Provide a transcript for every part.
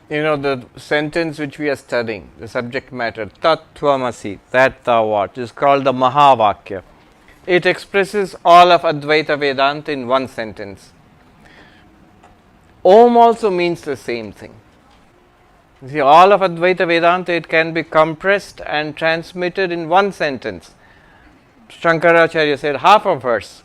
You know, the sentence which we are studying, the subject matter, Tat Tvamasi, that thou art, is called the Mahavakya. It expresses all of Advaita Vedanta in one sentence. Om also means the same thing. You see, all of Advaita Vedanta, it can be compressed and transmitted in one sentence. Shankaracharya said half a verse.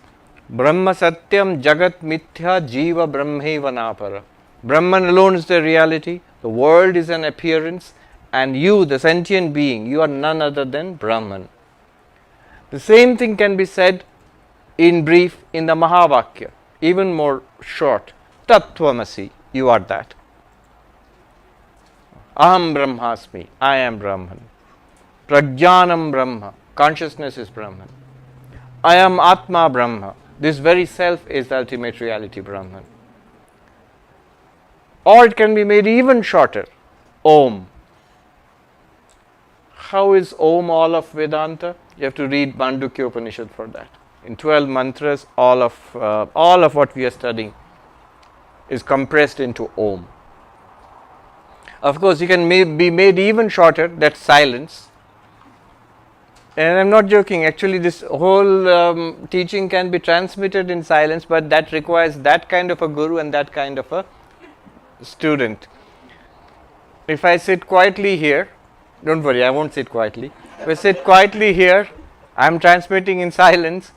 Brahma Satyam Jagat Mithya Jiva Brahmeva Napara. Brahman alone is the reality, the world is an appearance, and you, the sentient being, you are none other than Brahman. The same thing can be said in brief in the Mahavakya, even more short. Tat Tvamasi, you are that. Aham Brahmasmi, I am Brahman. Prajnanam Brahma, consciousness is Brahman. I am Atma Brahma, this very self is the ultimate reality Brahman. Or it can be made even shorter. Om. How is Om all of Vedanta? You have to read Mandukya Upanishad for that. In 12 mantras, all of what we are studying is compressed into Om. Of course, you can be made even shorter, that's silence. And I am not joking, actually this whole teaching can be transmitted in silence, but that requires that kind of a guru and that kind of a student. If I sit quietly here, don't worry, I won't sit quietly. If I sit quietly here, I am transmitting in silence.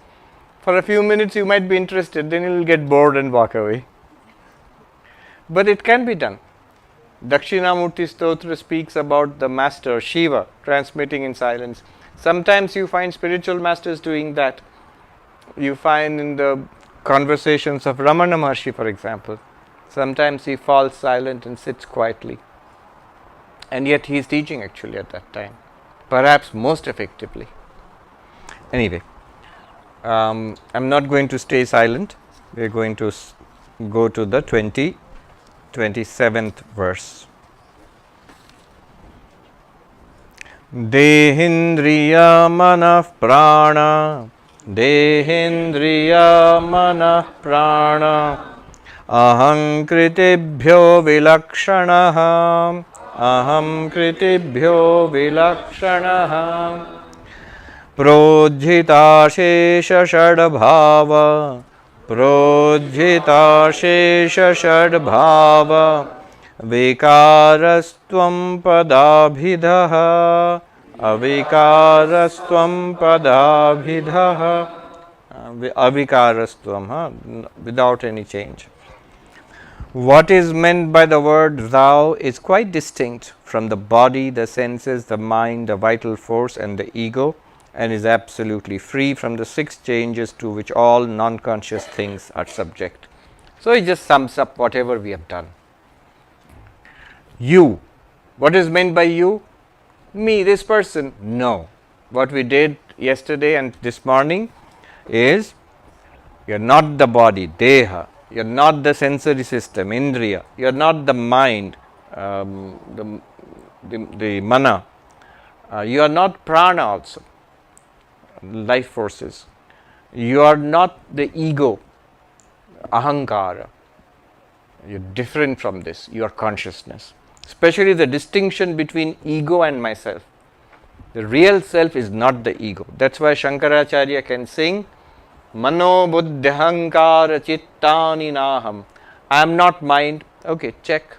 For a few minutes you might be interested, then you will get bored and walk away. But it can be done. Dakshinamurti Stotra speaks about the master Shiva transmitting in silence. Sometimes you find spiritual masters doing that. You find in the conversations of Ramana Maharshi, for example. Sometimes he falls silent and sits quietly. And yet he is teaching actually at that time. Perhaps most effectively. Anyway, I am not going to stay silent. We are going to go to the 27th verse. Dehindriya manah prana, Dehindriya manah prana, Aham kritibhyo vilakshanaha, Aham kritibhyo vilakshanaha, Prodhita shesha shadbhava, Prodhita shesha shadbhava, Vikarastvam padabhidhaha, Avikarastvam padabhidhaha, Avikarastvam, without any change. What is meant by the word thou is quite distinct from the body, the senses, the mind, the vital force and the ego, and is absolutely free from the 6 changes to which all non-conscious things are subject. So it just sums up whatever we have done. You. What is meant by you? Me, this person? No. What we did yesterday and this morning is, you are not the body, deha. You are not the sensory system, indriya. You are not the mind, the mana. You are not prana also, life forces. You are not the ego, ahankara. You are different from this. You are consciousness. Especially the distinction between ego and myself. The real self is not the ego. That's why Shankaracharya can sing, Mano buddhahankara chittani naham. I am not mind. Okay, check.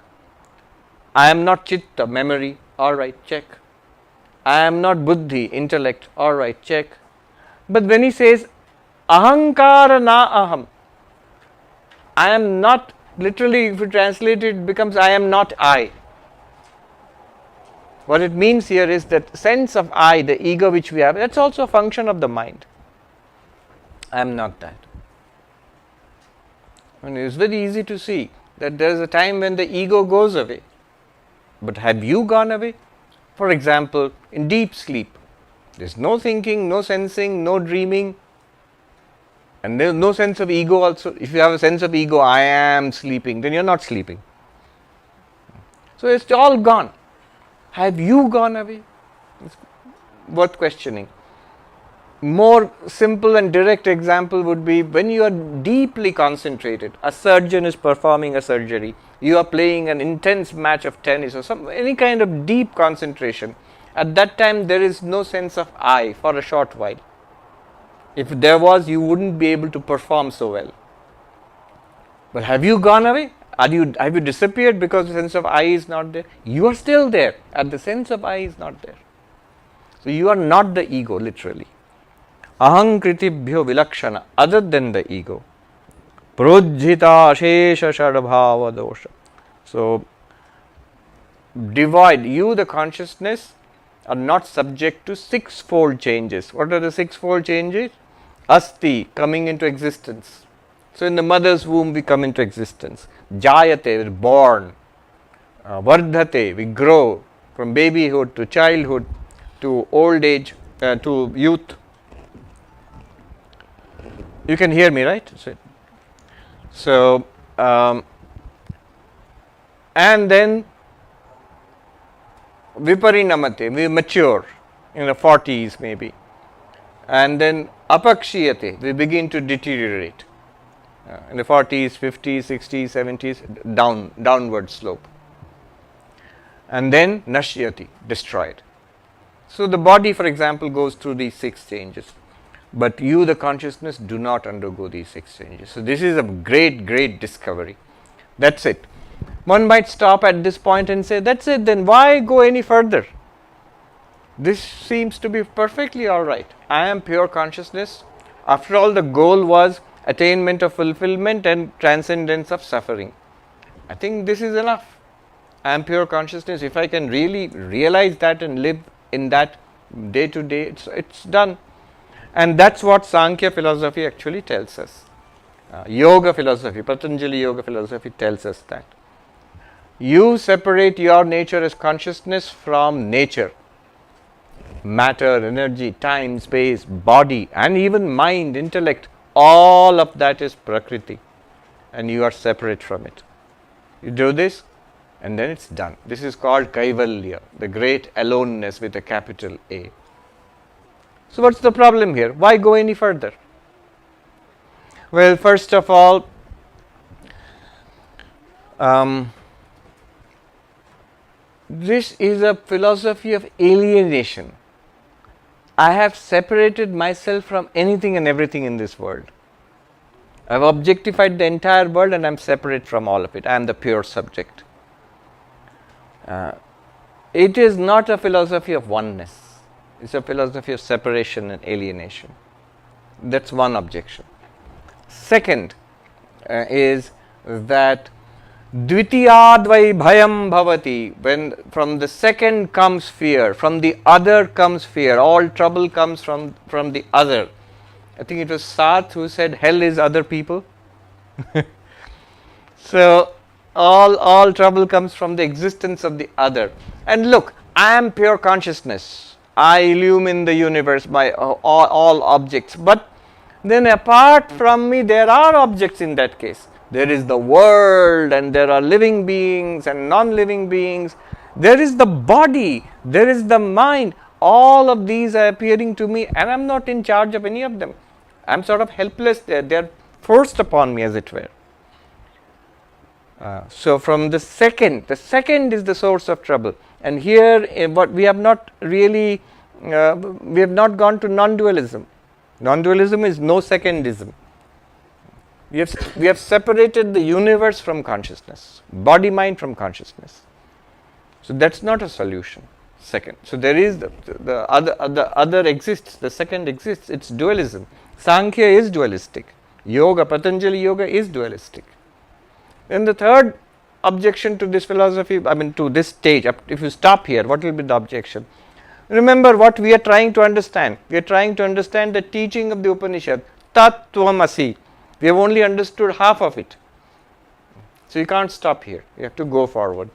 I am not chitta, memory. Alright, check. I am not buddhi, intellect. Alright, check. But when he says, ahankara na aham, I am not, literally if you translate it, it becomes I am not I. What it means here is that sense of I, the ego which we have, that's also a function of the mind. I am not that. And it's very easy to see that there is a time when the ego goes away. But have you gone away? For example, in deep sleep, there is no thinking, no sensing, no dreaming, and there is no sense of ego also. If you have a sense of ego, I am sleeping, then you are not sleeping. So it's all gone. Have you gone away? It's worth questioning. More simple and direct example would be when you are deeply concentrated. A surgeon is performing a surgery. You are playing an intense match of tennis or any kind of deep concentration. At that time, there is no sense of I for a short while. If there was, you wouldn't be able to perform so well. But have you gone away? Have you disappeared because the sense of I is not there? You are still there, and the sense of I is not there. So you are not the ego, literally. Ahankritibhyo vilakshana, other than the ego. Projjita shesha shadbhava dosha. So, divide. You, the consciousness, are not subject to sixfold changes. What are the sixfold changes? Asti, coming into existence. So, in the mother's womb, we come into existence. Jayate, we are born. Vardhate, we grow from babyhood to childhood to old age to youth. You can hear me, right? So, and then viparinamate, we mature in the 40s maybe, and then apakshiyate, we begin to deteriorate in the 40s, 50s, 60s, 70s, downward slope, and then nashyati, destroyed. So the body, for example, goes through these 6 changes. But you, the consciousness, do not undergo these 6 changes. So this is a great, great discovery. That's it. One might stop at this point and say, that's it, then why go any further? This seems to be perfectly all right. I am pure consciousness. After all, the goal was attainment of fulfillment and transcendence of suffering. I think this is enough. I am pure consciousness. If I can really realize that and live in that day to day, it's done. And that's what Sankhya philosophy actually tells us. Yoga philosophy, Patanjali Yoga philosophy tells us that. You separate your nature as consciousness from nature. Matter, energy, time, space, body, and even mind, intellect, all of that is Prakriti. And you are separate from it. You do this, and then it's done. This is called Kaivalya, the great aloneness with a capital A. So what's the problem here? Why go any further? Well, first of all, this is a philosophy of alienation. I have separated myself from anything and everything in this world. I have objectified the entire world and I am separate from all of it. I am the pure subject. It is not a philosophy of oneness. It's a philosophy of separation and alienation. That's one objection. Second is that Dvitiyad vai bhayam bhavati, when from the second comes fear, from the other comes fear, all trouble comes from the other. I think it was Sarth who said hell is other people. So all trouble comes from the existence of the other. And look, I am pure consciousness. I illumine the universe by all objects. But then apart from me, there are objects in that case. There is the world, and there are living beings and non-living beings. There is the body, there is the mind. All of these are appearing to me, and I am not in charge of any of them. I am sort of helpless there. They are forced upon me, as it were. So from the second is the source of trouble. And here, what we have not really, we have not gone to non-dualism. Non-dualism is no secondism. We have separated the universe from consciousness, body mind from consciousness. So that's not a solution. Second, so there is the other exists. The second exists. It's dualism. Sankhya is dualistic. Yoga, Patanjali Yoga is dualistic. Then the third objection to this philosophy, to this stage, if you stop here, what will be the objection? Remember what we are trying to understand. We are trying to understand the teaching of the Upanishad Tat Tvamasi. We have only understood half of it. So you can't stop here. You have to go forward.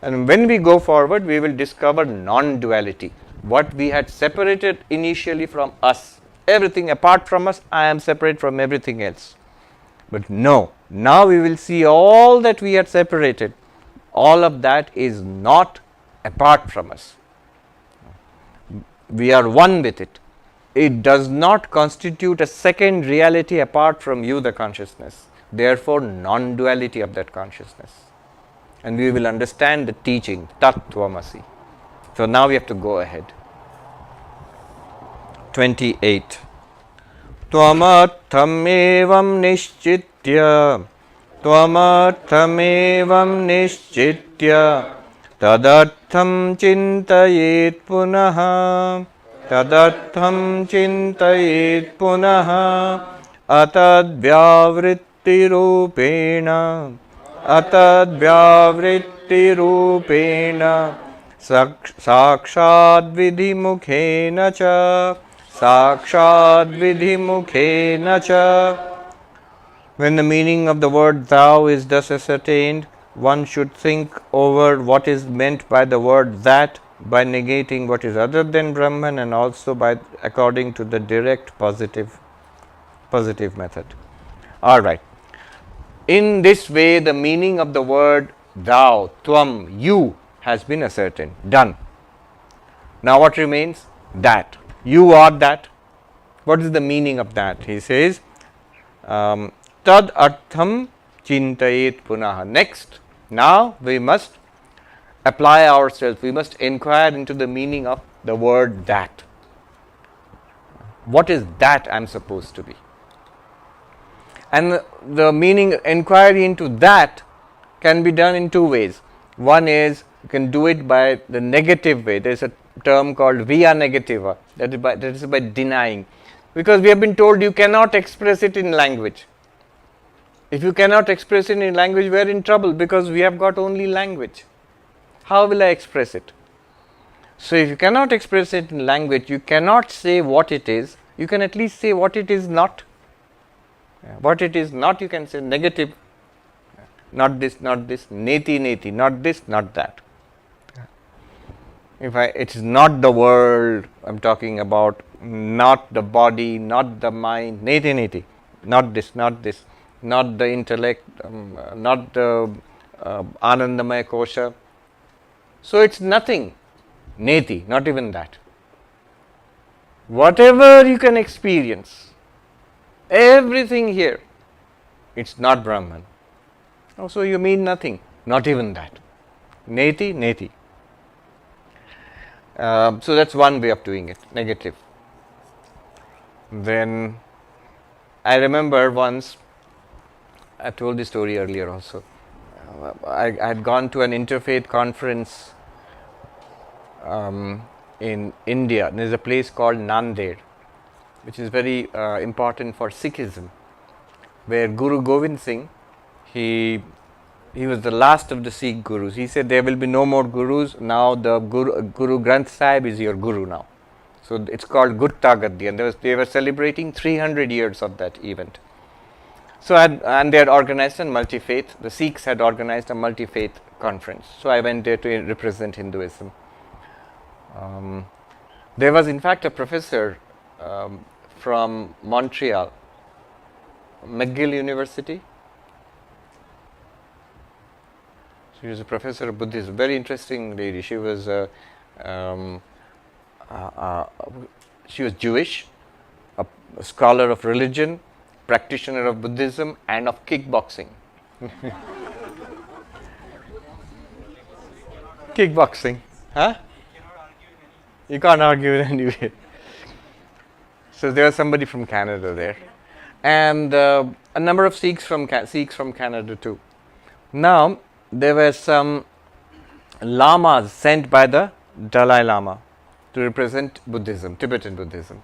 And when we go forward, we will discover non-duality. What we had separated initially from us. Everything apart from us, I am separate from everything else. But no, now we will see all that we had separated. All of that is not apart from us. We are one with it. It does not constitute a second reality apart from you, the consciousness. Therefore, non-duality of that consciousness. And we will understand the teaching, Tat Tvamasi. So now we have to go ahead. 28. Tvamarthamevam nishchitya Tvamarthamevam nishchitya Tadartham chintayet punaha Tadartham chintayet punaha Atad vyavritti rupena Atad vyavritti rupena Sakshad vidhi mukhena cha Sakshad vidhi mukhena cha. When the meaning of the word thou is thus ascertained, one should think over what is meant by the word that, by negating what is other than Brahman, and also by according to the direct positive method. All right. In this way, the meaning of the word thou, tvam, you, has been ascertained. Done. Now what remains? That. You are that. What is the meaning of that? He says, tad artham chintayet punaha. Next, now we must apply ourselves. We must inquire into the meaning of the word that. What is that I am supposed to be? And the meaning, inquiry into that can be done in two ways. One is, you can do it by the negative way. There is a term called via negativa, that is by denying. Because we have been told you cannot express it in language. If you cannot express it in language, we are in trouble because we have got only language. How will I express it? So if you cannot express it in language, you cannot say what it is. You can at least say what it is not. What it is not, you can say negative. Not this, neti, neti, not this, not that. It is not the world I am talking about, not the body, not the mind, neti, neti, not this, not the intellect, not the Anandamaya Kosha. So it's nothing, neti, not even that. Whatever you can experience, everything here, it's not Brahman. Oh, so you mean nothing, not even that. Neti, neti. So that's one way of doing it, negative. Then I remember once, I told this story earlier also. I had gone to an interfaith conference in India. There is a place called Nanded, which is very important for Sikhism, where Guru Gobind Singh, he was the last of the Sikh gurus. He said there will be no more gurus. Now the Guru Granth Sahib is your guru now. So it's called Gutta Gaddi, and they were celebrating 300 years of that event. So and they had organized a multi-faith. The Sikhs had organized a multi-faith conference. So I went there to represent Hinduism. There was in fact a professor from Montreal, McGill University. She was a professor of Buddhism, very interesting lady. She was Jewish, a scholar of religion, practitioner of Buddhism, and of kickboxing. Kickboxing, huh? You can't argue with anyway. So there was somebody from Canada there, and a number of Sikhs from Canada too. Now there were some lamas sent by the Dalai Lama to represent Buddhism, Tibetan Buddhism.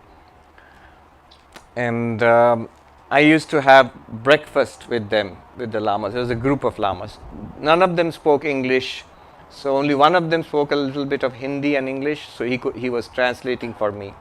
And I used to have breakfast with them, with the lamas. There was a group of lamas. None of them spoke English, so only one of them spoke a little bit of Hindi and English, so he was translating for me.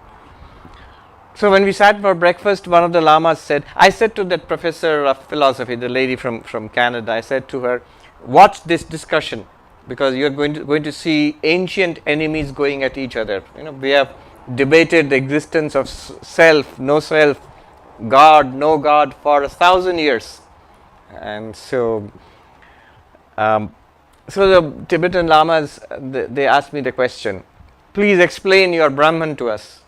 So when we sat for breakfast, one of the lamas said, I said to that professor of philosophy, the lady from Canada, I said to her, watch this discussion, because you're going to see ancient enemies going at each other. We have debated the existence of self, no self, God, no God for 1,000 years. And so the Tibetan lamas, they asked me the question, please explain your Brahman to us.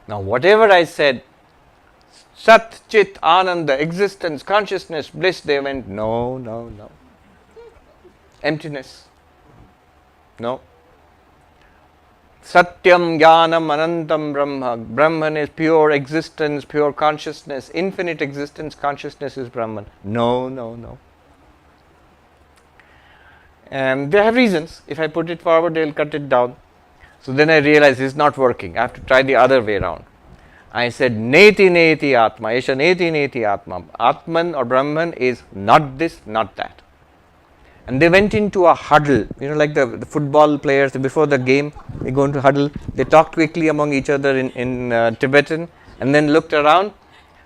Now whatever I said, Sat, Chit, Ananda, existence, consciousness, bliss, they went, no, no, no. Emptiness. No. Satyam, Jnanam, Anantam, Brahma. Brahman is pure existence, pure consciousness, infinite existence, consciousness is Brahman. No, no, no. And they have reasons. If I put it forward, they will cut it down. So then I realized it's not working. I have to try the other way around. I said, Neti Neti Atma, Esha Neti Neti Atma. Atman or Brahman is not this, not that. And they went into a huddle, like the football players, before the game, they go into huddle. They talked quickly among each other in Tibetan, and then looked around.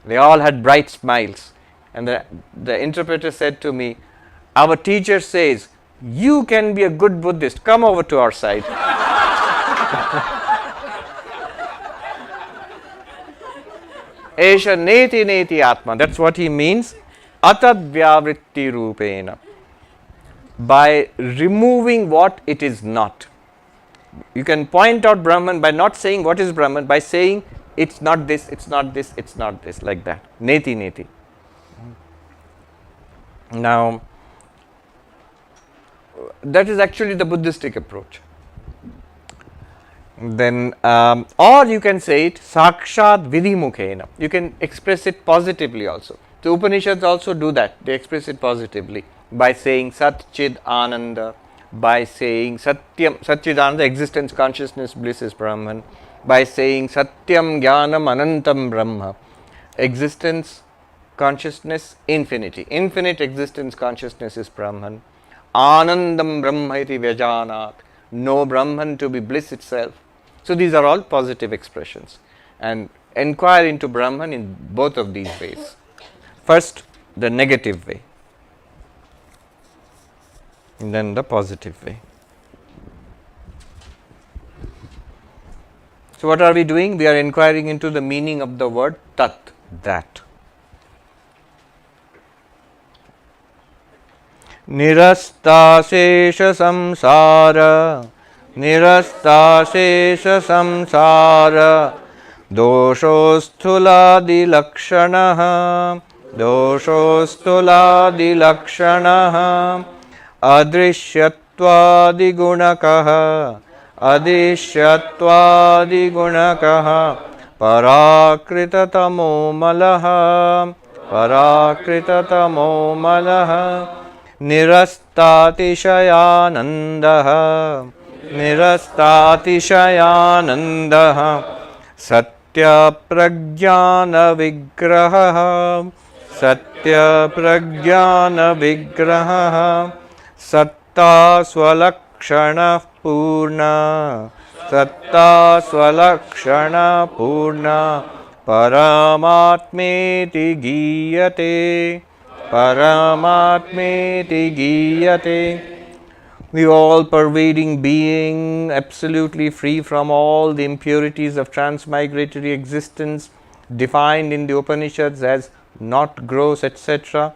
They all had bright smiles. And the interpreter said to me, our teacher says, you can be a good Buddhist, come over to our side. Esha neti neti atma, that's what he means. Vakyavritti rupena. By removing what it is not. You can point out Brahman by not saying what is Brahman, by saying it's not this, it's not this, it's not this, like that. Neti neti. Now, that is actually the Buddhistic approach. Then, or you can say it sakshat vidhimukhena. You can express it positively also. The Upanishads also do that. They express it positively by saying Sat Chid Ananda, by saying Satyam, Satchidananda, existence, consciousness, bliss is Brahman, by saying Satyam Jnanam Anantam Brahma, existence, consciousness, infinity. Infinite existence, consciousness is Brahman. Anandam Brahma iti vyajanat, know Brahman to be bliss itself. So these are all positive expressions, and inquire into Brahman in both of these ways. First, the negative way, and then the positive way. So what are we doing? We are inquiring into the meaning of the word tat, that. Nirasta shesha samsara, nirasta shesha samsara, doshosthuladi lakshanaha, doshosthuladi lakshanaha, adrishyattvadi gunakaha, adrishyattvadi gunakaha, parakritatamo malaha, parakritatamo malaha, nirastatishayanandaha, nirastatishayanandaha, satya pragyana vigraha, satya pragyana vigraha, satta swalakshana purna, satta swalakshana purna, paramatmeti giyate, paramatmeti giyate. The all-pervading being, absolutely free from all the impurities of transmigratory existence, defined in the Upanishads as not gross, etc.,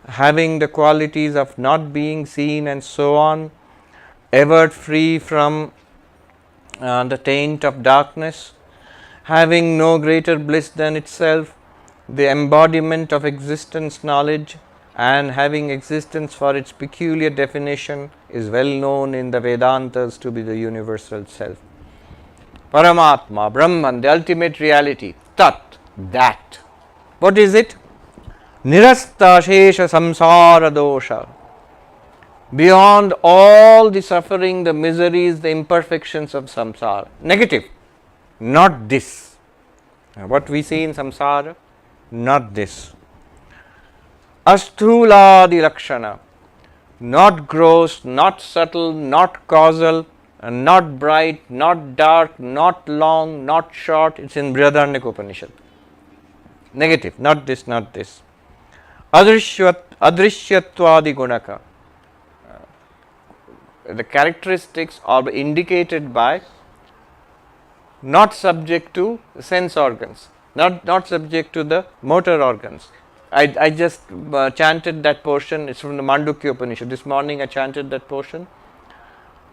having the qualities of not being seen and so on, ever free from the taint of darkness, having no greater bliss than itself, the embodiment of existence knowledge, and having existence for its peculiar definition, is well known in the Vedantas to be the universal self. Paramatma, Brahman, the ultimate reality, Tat, that. What is it? Nirasta shesha samsara dosha. Beyond all the suffering, the miseries, the imperfections of samsara. Negative, not this. What we see in samsara, not this. Asthuladi lakshana, not gross, not subtle, not causal, not bright, not dark, not long, not short. It's in Brihadaranyaka Upanishad. Negative, not this, not this. Adrishyatwadi gunaka. The characteristics are indicated by not subject to sense organs, not subject to the motor organs. I just chanted that portion. It's from the Mandukya Upanishad. This morning I chanted that portion.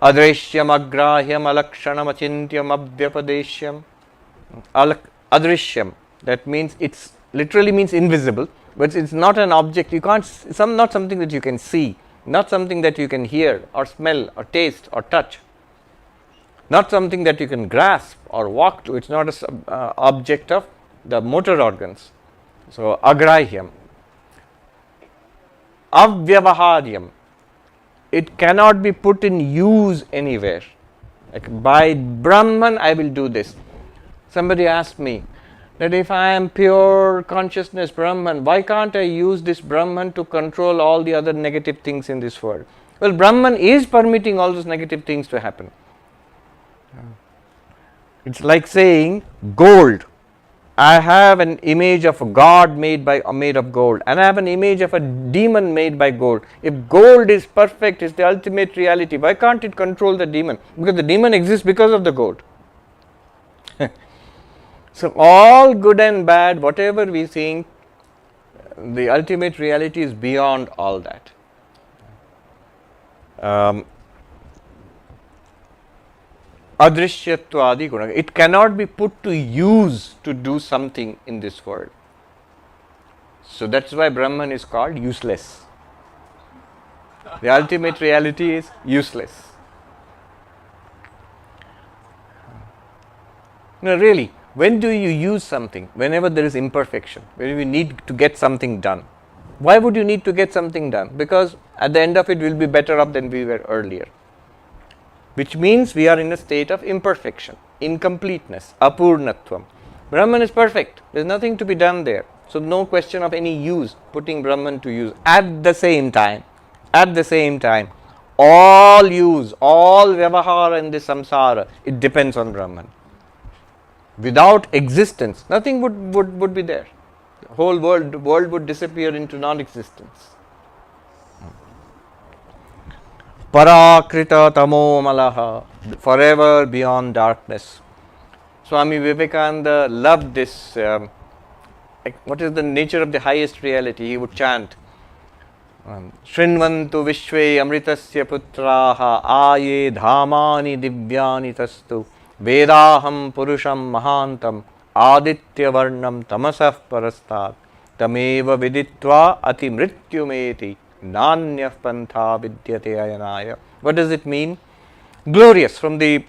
Adrishyam agrahyam alakshanam achintyam abhyapadeshyam. Adrishyam, that means it's literally means invisible, but it's not an object. You can't, not something that you can see, not something that you can hear or smell or taste or touch, not something that you can grasp or walk to. It's not an object of the motor organs. So agrahyam. Avyavaharyam, it cannot be put in use anywhere. Like by Brahman I will do this. Somebody asked me that if I am pure consciousness Brahman, why can't I use this Brahman to control all the other negative things in this world? Well, Brahman is permitting all those negative things to happen. It's like saying gold. I have an image of a god made of gold, and I have an image of a demon made by gold. If gold is perfect, is the ultimate reality, why can't it control the demon? Because the demon exists because of the gold. So all good and bad, whatever we think, the ultimate reality is beyond all that. Adrishyatwadi guna. It cannot be put to use to do something in this world. So that's why Brahman is called useless. The ultimate reality is useless. No, really, when do you use something? Whenever there is imperfection, when you need to get something done. Why would you need to get something done? Because at the end of it, we will be better off than we were earlier. Which means we are in a state of imperfection, incompleteness, apurnatvam. Brahman is perfect. There is nothing to be done there. So no question of any use, putting Brahman to use. At the same time, all use, all vyavahara in this samsara, it depends on Brahman. Without existence, nothing would be there. The whole world would disappear into non-existence. Parakrita tamo malaha, forever beyond darkness. Swami Vivekananda loved this. What is the nature of the highest reality? He would chant, Shrinvantu Vishve Amritasya Putraha Aye Dhamani Divyani Tastu Vedaham Purusham Mahantam Aditya Varnam Tamasah Parastat Tameva Viditva Ati Mrityumeti Nanyah Pantha Vidyate Ayanaya. What does it mean? Glorious. From the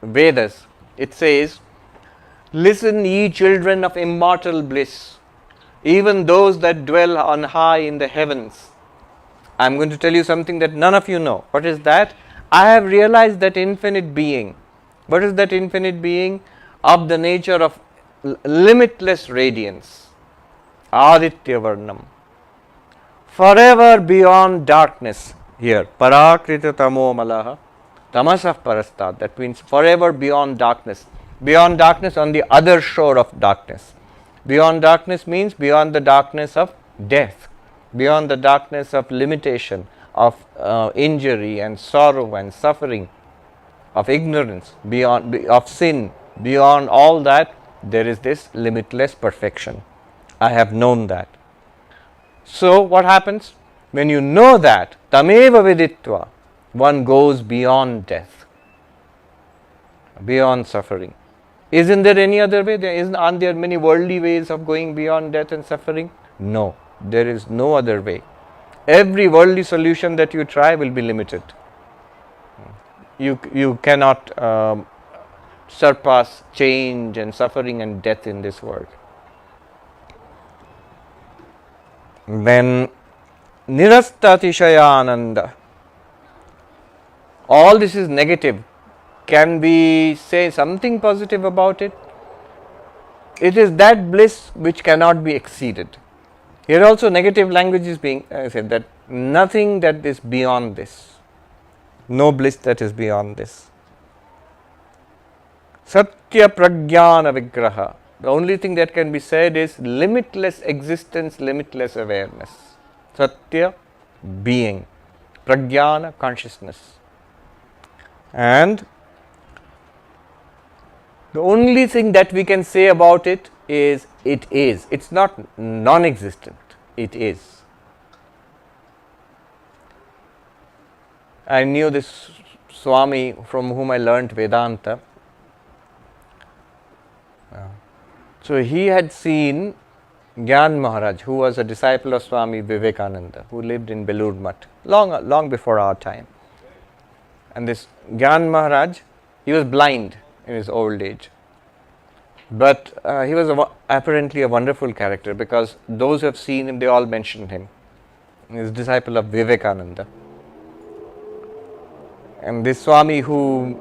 Vedas, it says, listen, ye children of immortal bliss, even those that dwell on high in the heavens. I am going to tell you something that none of you know. What is that? I have realized that infinite being. What is that infinite being? Of the nature of limitless radiance. Aditya Varnam. Forever beyond darkness. Here, Parakrita Tamo Malaha, Tamasah Parastat. That means forever beyond darkness. Beyond darkness, on the other shore of darkness. Beyond darkness means beyond the darkness of death, beyond the darkness of limitation, of injury and sorrow and suffering, of ignorance, beyond of sin. Beyond all that, there is this limitless perfection. I have known that. So what happens? When you know that, tameva viditva, one goes beyond death, beyond suffering. Isn't there any other way? Aren't there many worldly ways of going beyond death and suffering? No, there is no other way. Every worldly solution that you try will be limited. You cannot surpass change and suffering and death in this world. Then Nirastatishayananda. All this is negative. Can we say something positive about it? It is that bliss which cannot be exceeded. Here also negative language is being said, that nothing that is beyond this. No bliss that is beyond this. Satya Pragyana Vigraha. The only thing that can be said is limitless existence, limitless awareness. Satya, being. Pragyana, consciousness. And the only thing that we can say about it is it is. It's not non-existent. It is. I knew this Swami from whom I learnt Vedanta. So he had seen Gyan Maharaj, who was a disciple of Swami Vivekananda, who lived in Belur Math, long before our time. And this Gyan Maharaj, he was blind in his old age. But he was apparently a wonderful character, because those who have seen him, they all mention him. He is a disciple of Vivekananda. And this Swami who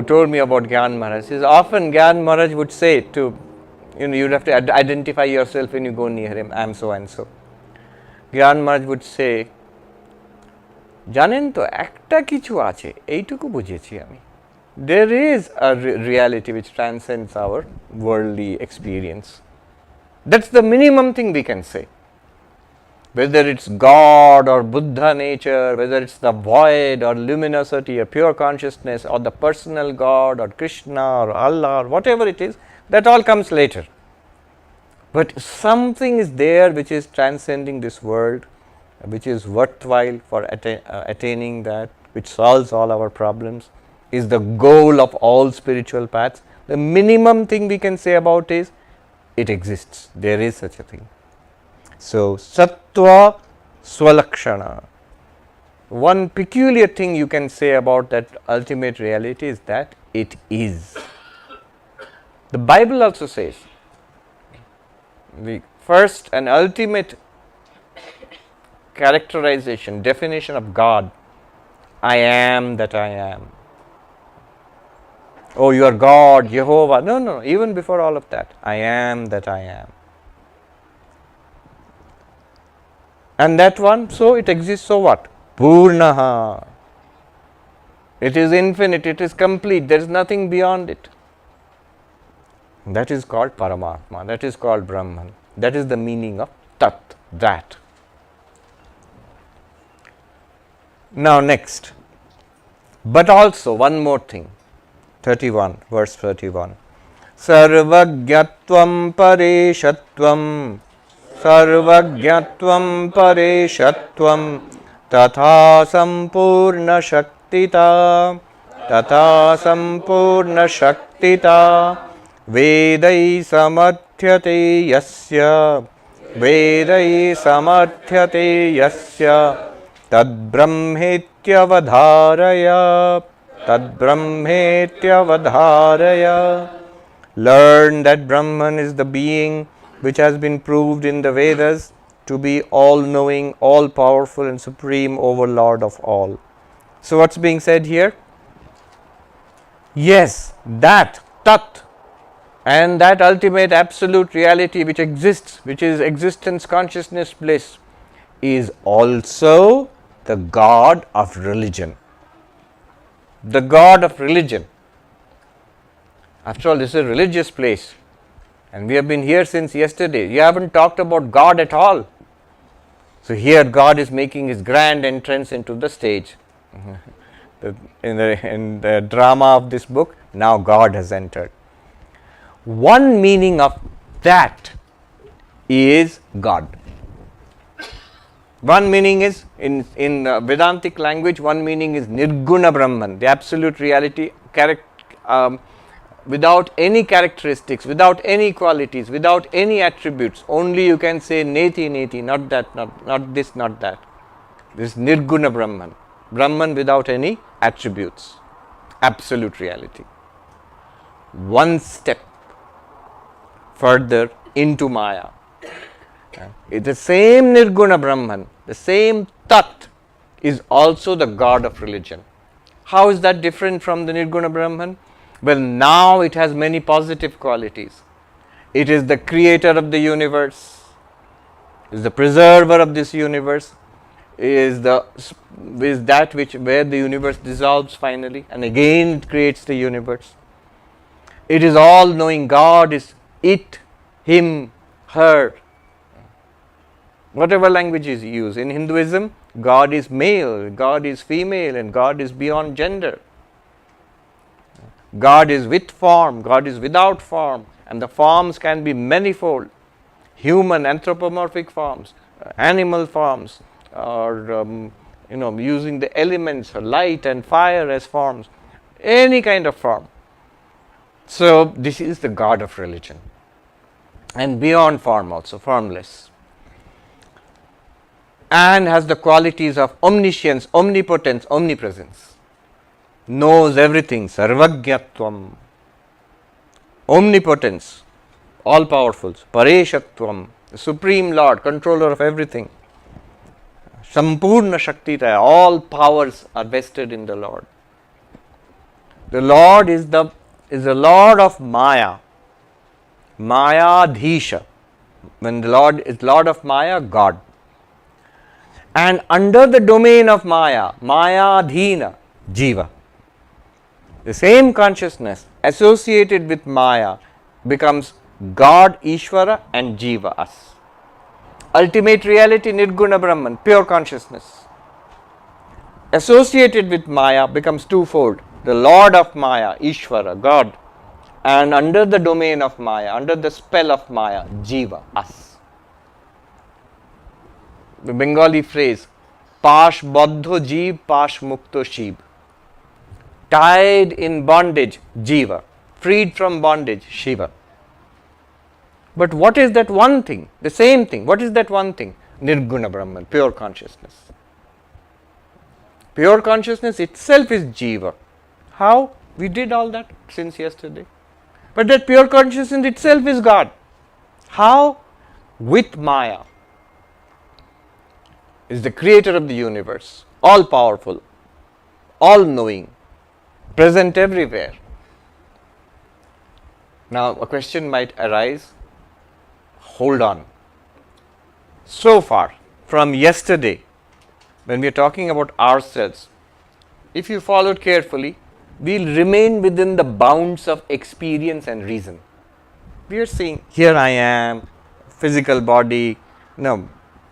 told me about Gyan Maharaj, says often Gyan Maharaj would say to, you'd have to identify yourself when you go near him, I am so and so. Gyan Maharaj would say, জানেন তো একটা কিছু আছে এইটুকু বুঝেছি আমি. There is a reality which transcends our worldly experience. That's the minimum thing we can say. Whether it's God or Buddha nature, whether it's the void or luminosity or pure consciousness or the personal God or Krishna or Allah or whatever it is, that all comes later. But something is there which is transcending this world, which is worthwhile for attaining that, which solves all our problems, is the goal of all spiritual paths. The minimum thing we can say about is, it exists. There is such a thing. So, Sattva Swalakshana. One peculiar thing you can say about that ultimate reality is that it is. The Bible also says, the first and ultimate characterization, definition of God, I am that I am. Oh, you are God, Jehovah. No, even before all of that, I am that I am. And that one, so it exists, so what? Purnaha. It is infinite, it is complete, there is nothing beyond it. That is called Paramatma, that is called Brahman. That is the meaning of Tat, that. Now next, but also one more thing, 31, verse 31. Sarvagyatvam pareshatvam, sarvagyatvam pareshatvam, tatha sampurna shaktita, tatha sampurna shaktita, vedai samadhyate yasya, vedai samadhyate yasya, tad brahmetyavadharaya, tad brahmetyavadharaya. Learn that Brahman is the being which has been proved in the Vedas to be all-knowing, all-powerful and supreme overlord of all. So what's being said here? Yes, that, Tat, and that ultimate absolute reality which exists, which is existence, consciousness, bliss, is also the God of religion. The God of religion. After all, this is a religious place, and we have been here since yesterday. You haven't talked about God at all. So here God is making his grand entrance into the stage. In the drama of this book, now God has entered. One meaning of that is God. One meaning is, in Vedantic language, one meaning is Nirguna Brahman, the absolute reality, without any characteristics, without any qualities, without any attributes. Only you can say Neti, Neti, not that, not this, not that. This Nirguna Brahman, Brahman without any attributes, absolute reality. One step further into Maya. It's the same Nirguna Brahman, the same Tat is also the God of religion. How is that different from the Nirguna Brahman? Well, now it has many positive qualities. It is the creator of the universe, it is the preserver of this universe, is that which where the universe dissolves finally, and again it creates the universe. It is all knowing. God is it, him, her. Whatever language is used. In Hinduism, God is male, God is female, and God is beyond gender. God is with form, God is without form, and the forms can be manifold. Human, anthropomorphic forms, animal forms, or using the elements, light and fire as forms, any kind of form. So this is the God of religion, and beyond form also, formless, and has the qualities of omniscience, omnipotence, omnipresence, knows everything, sarvajñatvam, omnipotence, all powerful, pareshatvam, the supreme Lord, controller of everything, sampurna shaktita, all powers are vested in the Lord. The Lord is the Lord of Maya, Mayadhisha. When the Lord is Lord of Maya, God. And under the domain of Maya, Mayadhina, Jiva. The same consciousness associated with Maya becomes God, Ishvara, and Jiva, us. Ultimate reality, Nirguna Brahman, pure consciousness. Associated with Maya becomes twofold. The Lord of Maya, Ishvara, God, and under the domain of Maya, under the spell of Maya, Jiva, us. The Bengali phrase, Pash Baddho Jeev, Pash Mukto Shiv. Tied in bondage, Jiva. Freed from bondage, Shiva. But what is that one thing? The same thing. What is that one thing? Nirguna Brahman, pure consciousness. Pure consciousness itself is Jiva. How? We did all that since yesterday. But that pure consciousness itself is God. How? With Maya. Is the creator of the universe, all powerful, all knowing, present everywhere. Now a question might arise. Hold on. So far, from yesterday, when we are talking about ourselves, if you followed carefully, we'll remain within the bounds of experience and reason. We are saying, here I am, physical body,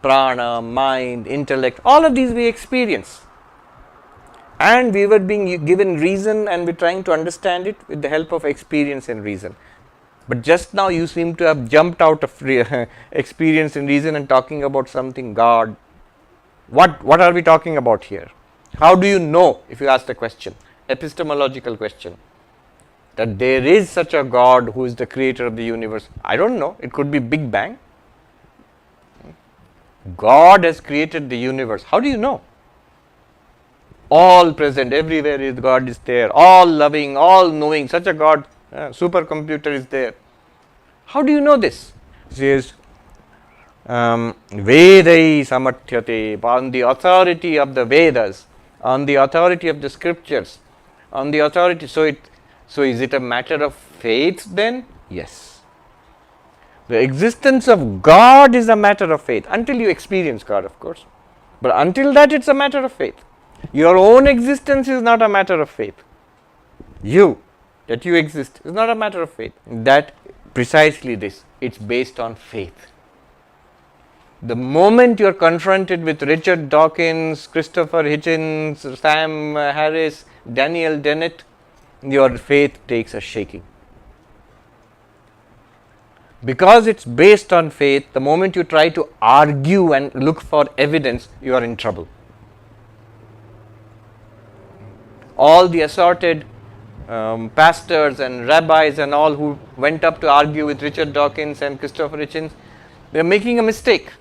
prana, mind, intellect, all of these we experience. And we were being given reason, and we're trying to understand it with the help of experience and reason. But just now you seem to have jumped out of experience and reason and talking about something, God. What are we talking about here? How do you know, if you ask the question, epistemological question, that there is such a God who is the creator of the universe? I don't know. It could be Big Bang. God has created the universe. How do you know? All present, everywhere is God is there, all loving, all knowing, such a God, supercomputer is there. How do you know this? It says, Vedai samathyate, on the authority of the Vedas, on the authority of the scriptures, on the authority. So is it a matter of faith then? Yes. The existence of God is a matter of faith, until you experience God, of course. But until that, it's a matter of faith. Your own existence is not a matter of faith. That you exist, is not a matter of faith. That precisely this, it's based on faith. The moment you are confronted with Richard Dawkins, Christopher Hitchens, Sam Harris, Daniel Dennett, your faith takes a shaking. Because it's based on faith, the moment you try to argue and look for evidence, you are in trouble. All the assorted pastors and rabbis and all who went up to argue with Richard Dawkins and Christopher Hitchens, they are making a mistake.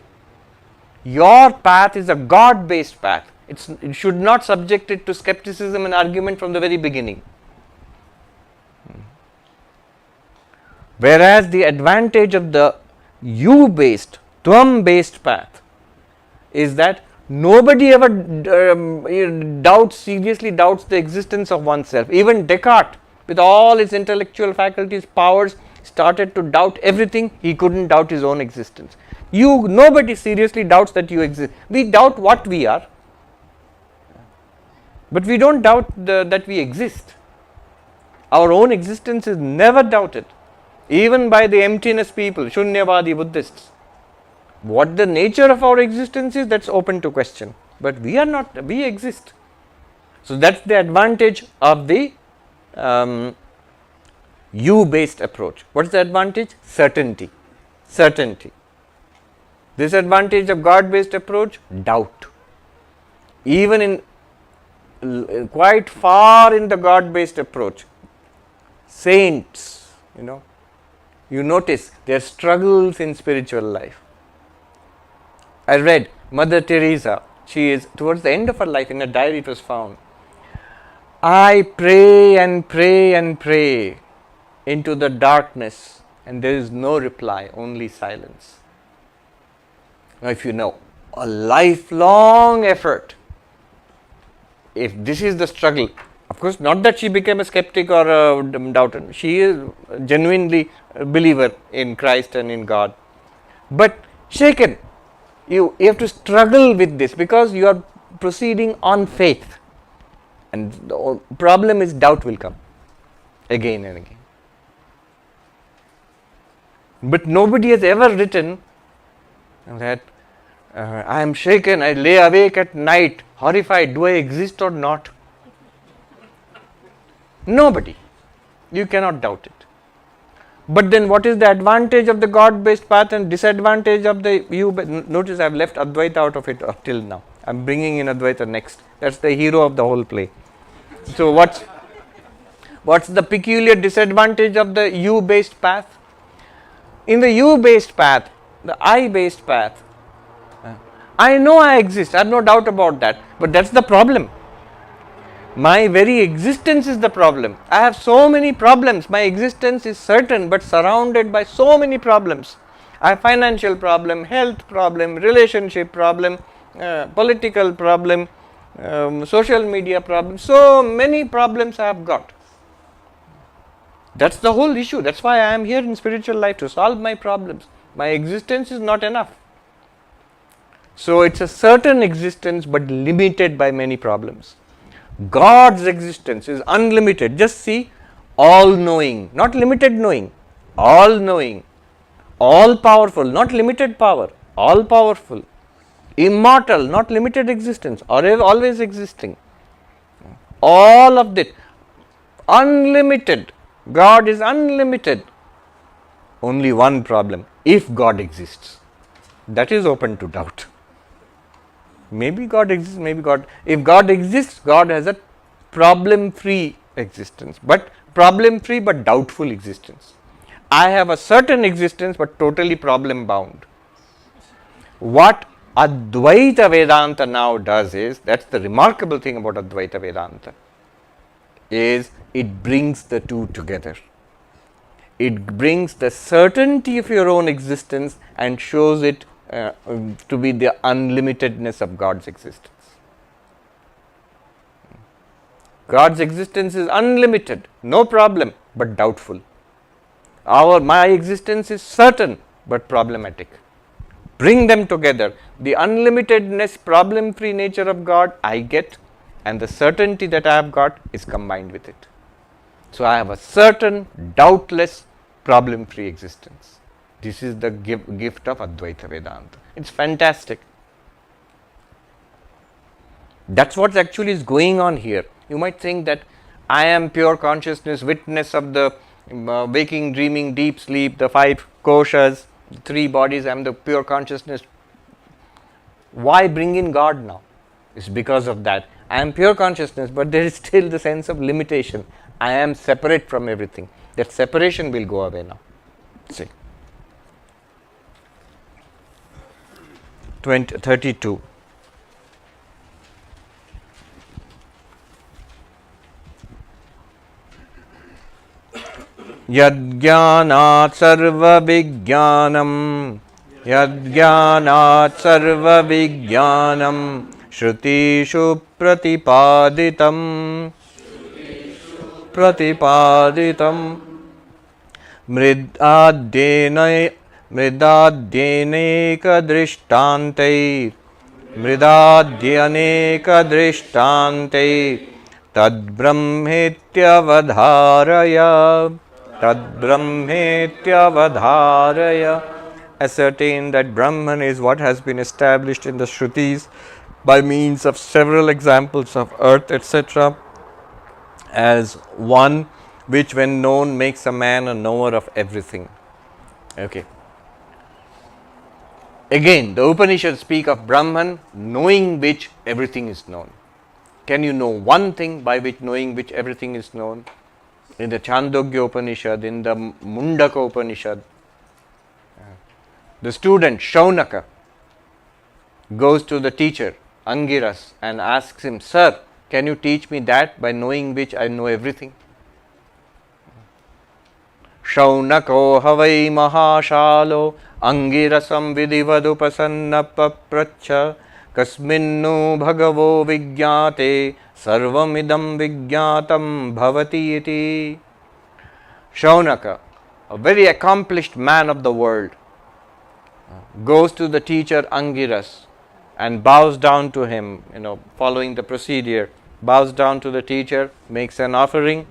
Your path is a God-based path. It should not subject it to skepticism and argument from the very beginning. Whereas the advantage of the you-based, Tvam-based path is that nobody ever seriously doubts the existence of oneself. Even Descartes, with all his intellectual faculties, powers, started to doubt everything, he couldn't doubt his own existence. Nobody seriously doubts that you exist. We doubt what we are, but we don't doubt that we exist. Our own existence is never doubted, even by the emptiness people, Shunyavadi Buddhists. What the nature of our existence is, that's open to question, but we are not, we exist. So that's the advantage of the you-based approach. What is the advantage? Certainty. Certainty. Disadvantage of God-based approach? Doubt. Even in quite far in the God-based approach, saints, you notice their struggles in spiritual life. I read Mother Teresa, she is towards the end of her life, in a diary it was found, I pray and pray and pray into the darkness and there is no reply, only silence. Now if you know, a lifelong effort, if this is the struggle, of course not that she became a skeptic or a doubter, she is genuinely a believer in Christ and in God, but shaken. You have to struggle with this because you are proceeding on faith, and the problem is doubt will come again and again. But nobody has ever written that I am shaken, I lay awake at night, horrified, do I exist or not? Nobody. You cannot doubt it. But then what is the advantage of the God-based path and disadvantage of the you? Notice I have left Advaita out of it till now. I am bringing in Advaita next. That's the hero of the whole play. So what's the peculiar disadvantage of the you-based path? In the you-based path, the I-based path, I know I exist, I have no doubt about that, but that's the problem. My very existence is the problem. I have so many problems. My existence is certain but surrounded by so many problems. I have financial problem, health problem, relationship problem, political problem, social media problem. So many problems I have got. That's the whole issue. That's why I am here in spiritual life, to solve my problems. My existence is not enough. So it's a certain existence but limited by many problems. God's existence is unlimited. Just see, all knowing, not limited knowing, all knowing, all powerful, not limited power, all powerful, immortal, not limited existence, or always existing. All of that, unlimited. God is unlimited. Only one problem: if God exists, that is open to doubt. Maybe God exists, maybe God. If God exists, God has a problem-free existence, but problem-free but doubtful existence. I have a certain existence but totally problem-bound. What Advaita Vedanta now does is, that's the remarkable thing about Advaita Vedanta, is it brings the two together. It brings the certainty of your own existence and shows it to be the unlimitedness of God's existence. God's existence is unlimited, no problem, but doubtful. My existence is certain but problematic. Bring them together. The unlimitedness, problem-free nature of God I get, and the certainty that I have got is combined with it. So I have a certain, doubtless, problem-free existence. This is the gift of Advaita Vedanta. It's fantastic. That's what actually is going on here. You might think that I am pure consciousness, witness of the waking, dreaming, deep sleep, the 5 koshas, the 3 bodies, I am the pure consciousness. Why bring in God now? It's because of that. I am pure consciousness, but there is still the sense of limitation. I am separate from everything. That separation will go away now. See. 32. Yadgyanat sarva vijnanam, Yadgyanat sarva vijnanam, Shrutishu pratipaditam, Mridadyene Mridadyeneka Drishtante Mridadyaneka Drishtante Tad Brahmetyavadharaya Tad Brahmetyavadharaya. Ascertain that Brahman is what has been established in the Shrutis by means of several examples of earth, etc., as one which, when known, makes a man a knower of everything. Okay. Again, the Upanishads speak of Brahman, knowing which everything is known. Can you know one thing by which knowing which everything is known? In the Chandogya Upanishad, in the Mundaka Upanishad, the student Shaunaka goes to the teacher Angiras and asks him, "Sir, can you teach me that by knowing which I know everything?" Shaunako havai mahashalo Angirasam vidivadupasannapa papracha kasminnu bhagavo vigyate sarvamidam vigyatam bhavati iti. Shaunaka, a very accomplished man of the world, goes to the teacher Angiras and bows down to him, following the procedure, bows down to the teacher, makes an offering.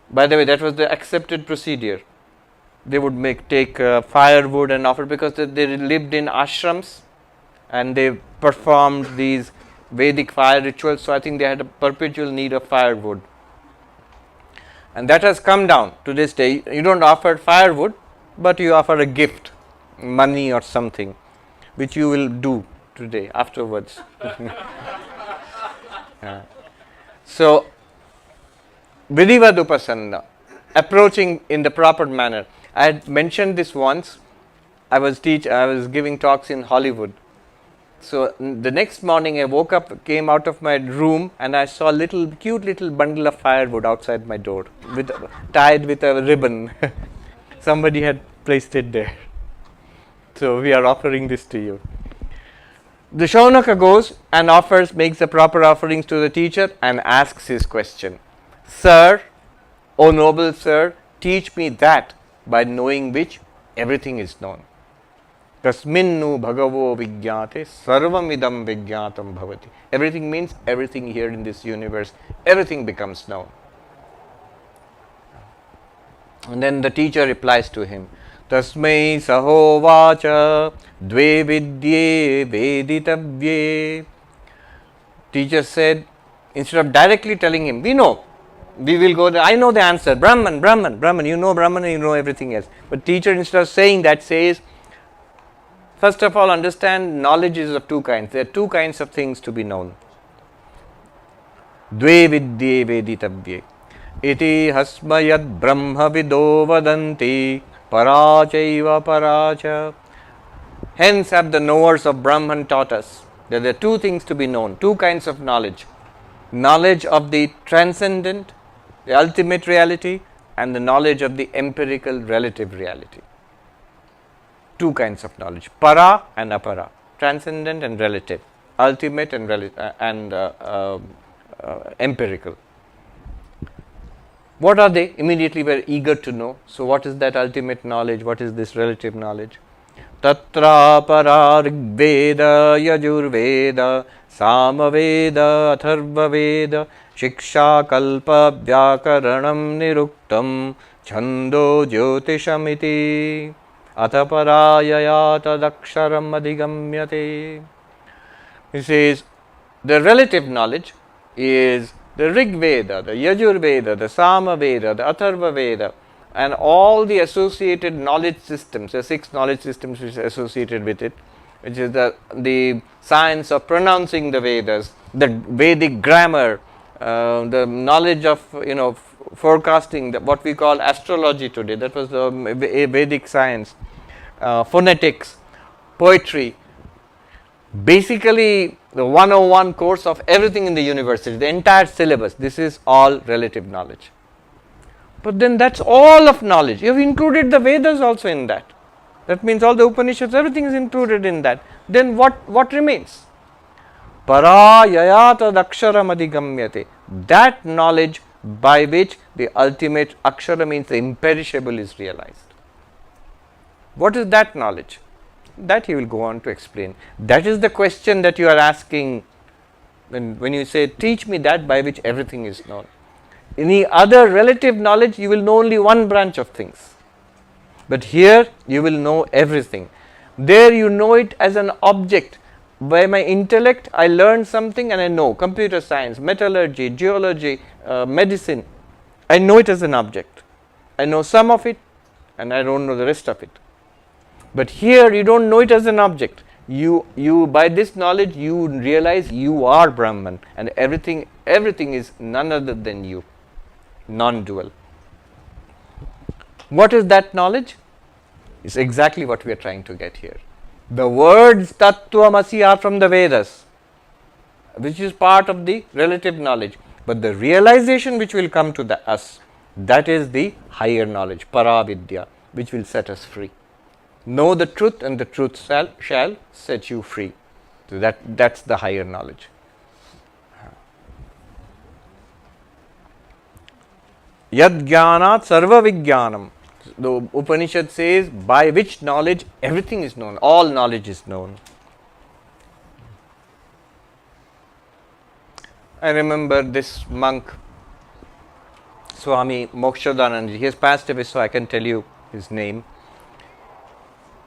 By the way, that was the accepted procedure. They would take firewood and offer, because they lived in ashrams and they performed these Vedic fire rituals, so I think they had a perpetual need of firewood. And that has come down to this day. You don't offer firewood, but you offer a gift, money or something, which you will do today afterwards. So, Vidivadupasana, approaching in the proper manner. I had mentioned this once. I was giving talks in Hollywood. So the next morning I woke up, came out of my room, and I saw a cute little bundle of firewood outside my door, tied with a ribbon. Somebody had placed it there. So we are offering this to you. The Shaunaka goes and makes the proper offerings to the teacher and asks his question. "Sir, O noble sir, teach me that by knowing which everything is known. Tasminnu bhagavo vigyate sarvamidam vigyatam bhavati." Everything means everything here in this universe, everything becomes known. And then the teacher replies to him, "Tasmai sahovacha dve vidye veditavye." Teacher said, instead of directly telling him, "We know, we will go there, I know the answer, Brahman, Brahman, Brahman, you know Brahman and you know everything else." But teacher, instead of saying that, says, first of all, understand knowledge is of two kinds. There are two kinds of things to be known. Dve vidye veditavye. Iti hasmayad brahma vido vadanti parachaiva paracha. Hence have the knowers of Brahman taught us that there are two things to be known, two kinds of knowledge. Knowledge of the transcendent, the ultimate reality, and the knowledge of the empirical relative reality. Two kinds of knowledge, para and apara, transcendent and relative, ultimate and empirical. What are they? Immediately we are eager to know. So what is that ultimate knowledge? What is this relative knowledge? Tatra para rigveda yajurveda samaveda atharvaveda shiksha kalpa vyakaranam niruktam chando jyotishamiti athaparayaya tadaksharam adhigamyate. He says the relative knowledge is the Rig Veda, the Yajur Veda, the Sama Veda, the Atharva Veda, and all the associated knowledge systems, the 6 knowledge systems which are associated with it, which is the science of pronouncing the Vedas, the Vedic grammar, the knowledge of forecasting, what we call astrology today, that was the Vedic science, phonetics, poetry. Basically, the 101 course of everything in the university, the entire syllabus, this is all relative knowledge. But then that's all of knowledge. You have included the Vedas also in that. That means all the Upanishads, everything is included in that. Then what remains? Para yayata daksharam adhigamyate. That knowledge by which the ultimate Akshara means the imperishable is realized. What is that knowledge? That he will go on to explain. That is the question that you are asking when you say, teach me that by which everything is known. Any other relative knowledge, you will know only one branch of things. But here, you will know everything. There, you know it as an object. By my intellect, I learn something and I know. Computer science, metallurgy, geology, medicine. I know it as an object. I know some of it and I don't know the rest of it. But here, you don't know it as an object. You by this knowledge, you realize you are Brahman and everything is none other than you. Non-dual. What is that knowledge? It's exactly what we are trying to get here. The words Tattvamasi are from the Vedas, which is part of the relative knowledge. But the realization which will come to us, that is the higher knowledge, Paravidya, which will set us free. Know the truth and the truth shall set you free. So that's the higher knowledge. Yad jnanat sarva vijnanam. The Upanishad says, by which knowledge everything is known, all knowledge is known. I remember this monk, Swami Mokshadananda. He has passed away, so I can tell you his name.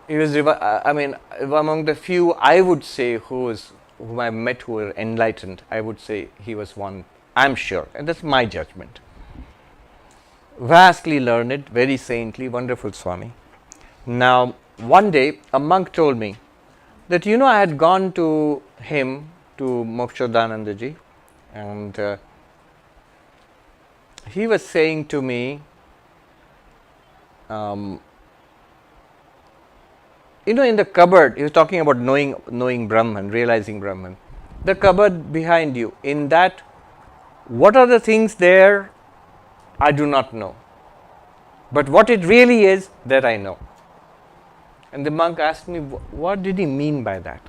He was, among the few, I would say, whom I met who were enlightened. I would say he was one, I'm sure, and that's my judgment. Vastly learned, very saintly, wonderful Swami. Now, one day, a monk told me that, I had gone to him, to Mokshadanandaji, and he was saying to me, in the cupboard, he was talking about knowing Brahman, realizing Brahman. The cupboard behind you, in that, what are the things there? I do not know. But what it really is, that I know. And the monk asked me, what did he mean by that?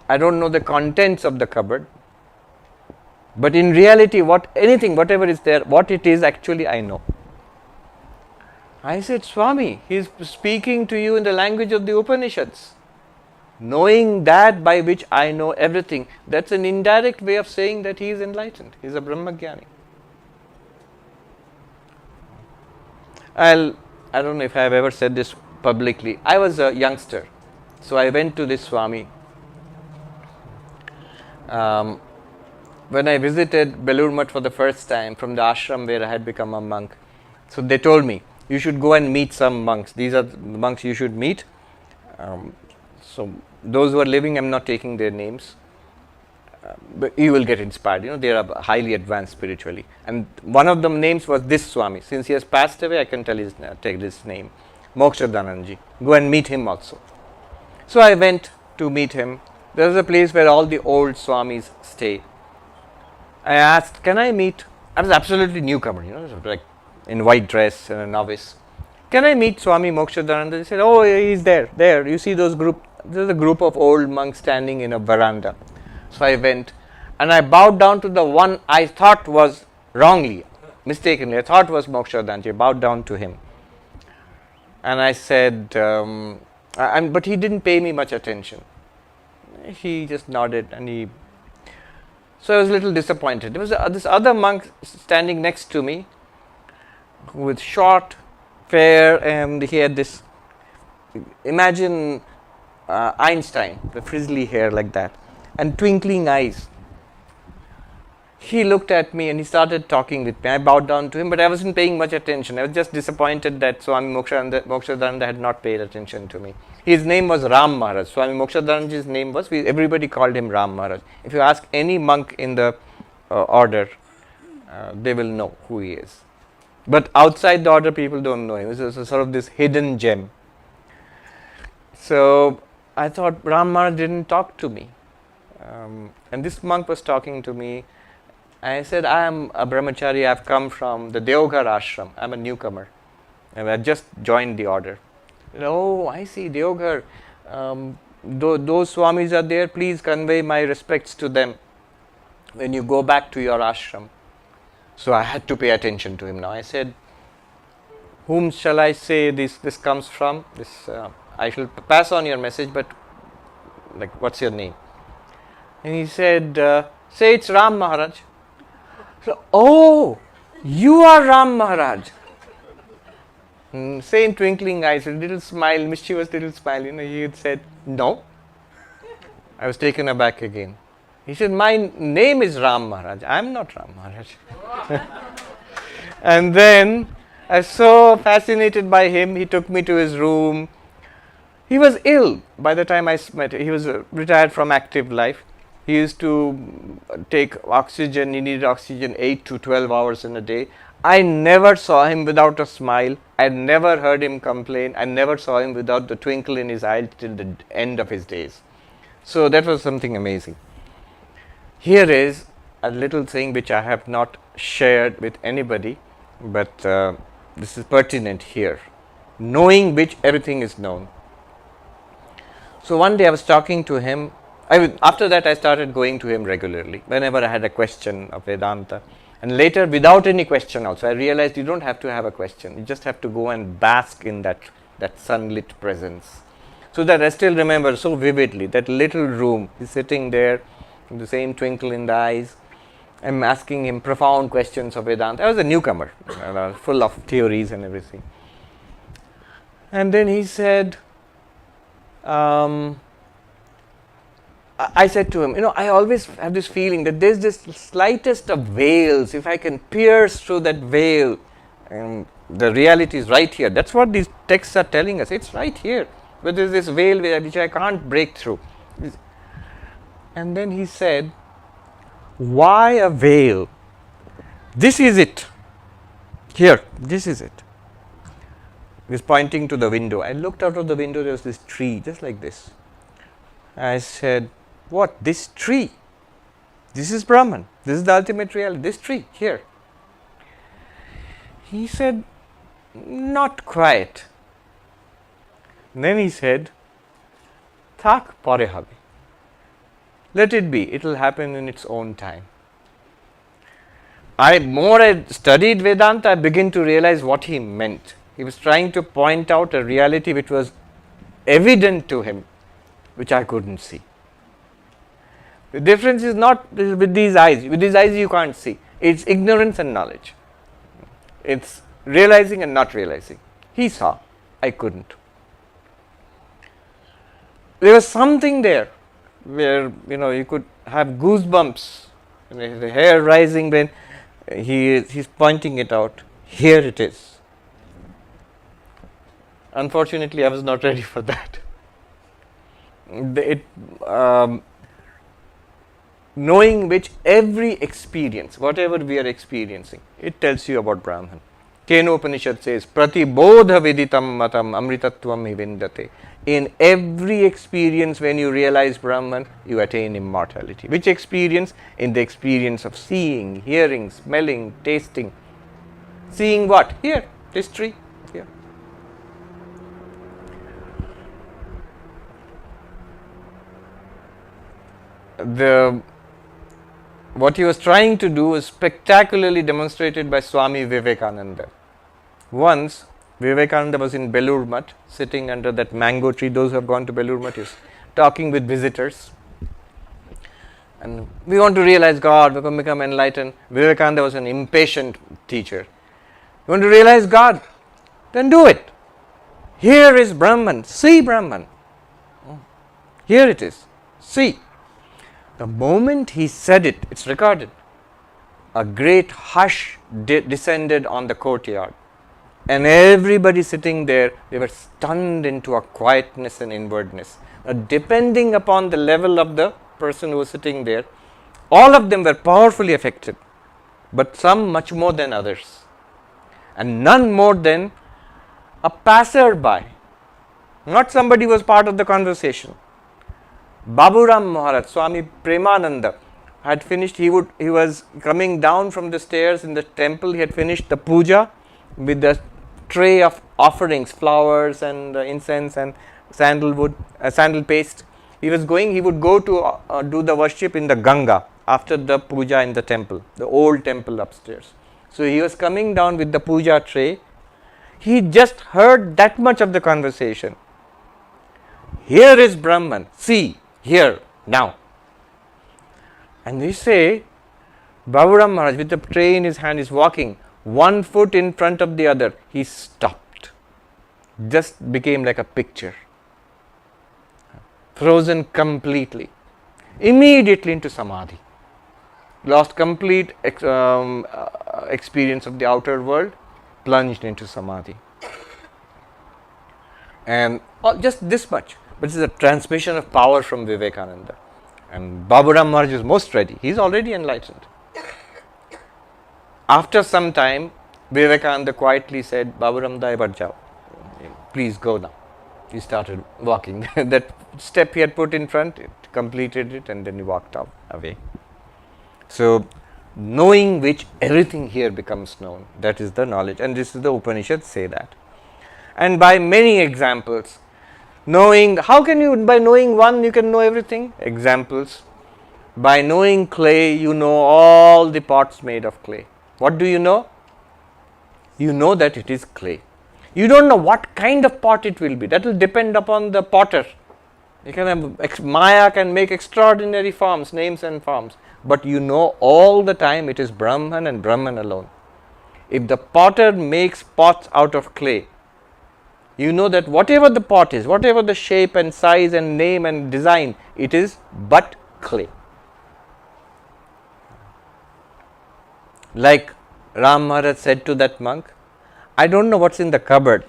I don't know the contents of the cupboard. But in reality, whatever is there, what it is actually I know. I said, Swami, he is speaking to you in the language of the Upanishads. Knowing that by which I know everything, that's an indirect way of saying that he is enlightened. He is a Brahmagyani. I don't know if I have ever said this publicly. I was a youngster, so I went to this Swami. When I visited Belur Math for the first time from the ashram where I had become a monk, so they told me, you should go and meet some monks. These are the monks you should meet. So those who are living, I'm not taking their names. But you will get inspired. They are highly advanced spiritually. And one of the names was this Swami. Since he has passed away, I can take this name. Mokshadanandaji. Go and meet him also. So I went to meet him. There is a place where all the old Swamis stay. I asked, can I meet? I was absolutely newcomer, like in white dress and a novice. Can I meet Swami Mokshadananda? He said, oh, he's there. There, you see those group. There's a group of old monks standing in a veranda. So I went and I bowed down to the one I thought was mistakenly, I thought was Mokshadananda. I bowed down to him. And I said, but he didn't pay me much attention. He just nodded so I was a little disappointed. There was this other monk standing next to me with short, fair, and he had this, imagine Einstein, the frizzly hair like that, and twinkling eyes. He looked at me and he started talking with me. I bowed down to him, but I wasn't paying much attention. I was just disappointed that Swami Mokshadananda had not paid attention to me. His name was Ram Maharaj. Swami Mokshadanandaji's name was, everybody called him Ram Maharaj. If you ask any monk in the order, they will know who he is. But outside the order, people don't know him. It was sort of this hidden gem. So I thought Ram Maharaj didn't talk to me. And this monk was talking to me. I said, I am a brahmachari. I have come from the Deoghar ashram. I am a newcomer. And I just joined the order. Oh, I see, Deoghar. Those Swamis are there. Please convey my respects to them when you go back to your ashram. So I had to pay attention to him now. I said, whom shall I say this comes from? I shall pass on your message, but like, what's your name? And he said, say it's Ram Maharaj. So, oh, you are Ram Maharaj. Same twinkling eyes, a little smile, mischievous little smile. He had said, no. I was taken aback again. He said, my name is Ram Maharaj. I am not Ram Maharaj. And then I was so fascinated by him. He took me to his room. He was ill by the time I met him. He was retired from active life. He used to take oxygen. He needed oxygen 8 to 12 hours in a day. I never saw him without a smile. I never heard him complain. I never saw him without the twinkle in his eye till the end of his days. So that was something amazing. Here is a little thing which I have not shared with anybody, but this is pertinent here. Knowing which everything is known. So one day I was talking to him. After that I started going to him regularly whenever I had a question of Vedanta. And later, without any question also, I realized you don't have to have a question. You just have to go and bask in that sunlit presence. So that I still remember so vividly that little room. He's sitting there, the same twinkle in the eyes. I'm asking him profound questions of Vedanta. I was a newcomer, full of theories and everything. And then he said, I said to him, I always have this feeling that there's this slightest of veils. If I can pierce through that veil, and the reality is right here. That's what these texts are telling us. It's right here. But there's this veil which I can't break through. And then he said, why a veil? This is it. Here, this is it. He was pointing to the window. I looked out of the window, there was this tree, just like this. I said, what? This tree? This is Brahman. This is the ultimate reality. This tree, here. He said, not quite. And then he said, Thak pore habe. Let it be. It will happen in its own time. More I studied Vedanta, I begin to realize what he meant. He was trying to point out a reality which was evident to him, which I couldn't see. The difference is not with these eyes. With these eyes you can't see. It's ignorance and knowledge. It's realizing and not realizing. He saw. I couldn't. There was something there where you could have goosebumps, the hair rising when he's pointing it out. Here it is. Unfortunately, I was not ready for that. Knowing which every experience, whatever we are experiencing, it tells you about Brahman. Keno Upanishad says, Pratibodha viditam matam amritatvam hivindate. In every experience, when you realize Brahman, you attain immortality. Which experience? In the experience of seeing, hearing, smelling, tasting. Seeing what? Here, this tree, here. What he was trying to do was spectacularly demonstrated by Swami Vivekananda. Once, Vivekananda was in Belur Mutt, sitting under that mango tree. Those who have gone to Belur Mutt, is talking with visitors. And we want to realize God, we want to become enlightened. Vivekananda was an impatient teacher. You want to realize God? Then do it. Here is Brahman. See Brahman. Here it is. See. The moment he said it, it's recorded. A great hush descended on the courtyard. And everybody sitting there, they were stunned into a quietness and inwardness. Depending upon the level of the person who was sitting there, all of them were powerfully affected, but some much more than others. And none more than a passerby, not somebody who was part of the conversation. Baburam Maharaj, Swami Premananda, had finished, he was coming down from the stairs in the temple. He had finished the puja with the tray of offerings, flowers and incense and sandalwood, sandal paste. He would go to do the worship in the Ganga after the puja in the temple, the old temple upstairs. So he was coming down with the puja tray. He just heard that much of the conversation. Here is Brahman. See, here, now. And we say, Baburam Maharaj with the tray in his hand is walking, one foot in front of the other. He stopped. Just became like a picture. Frozen completely. Immediately into samadhi. Lost complete experience of the outer world, plunged into samadhi. And just this much. But this is a transmission of power from Vivekananda. And Baburam Maharaj is most ready. He is already enlightened. After some time, Vivekananda quietly said, Baburam Dai Bajjao, please go now. He started walking. That step he had put in front, it completed it, and then he walked out away. So, knowing which everything here becomes known. That is the knowledge. And this is the Upanishads say that. And by many examples, knowing, how can you, by knowing one, you can know everything? Examples. By knowing clay, you know all the pots made of clay. What do you know? You know that it is clay. You don't know what kind of pot it will be. That will depend upon the potter. You can have, Maya can make extraordinary forms, names and forms. But you know all the time it is Brahman and Brahman alone. If the potter makes pots out of clay, you know that whatever the pot is, whatever the shape and size and name and design, it is but clay. Like Ram Maharaj said to that monk, I don't know what's in the cupboard,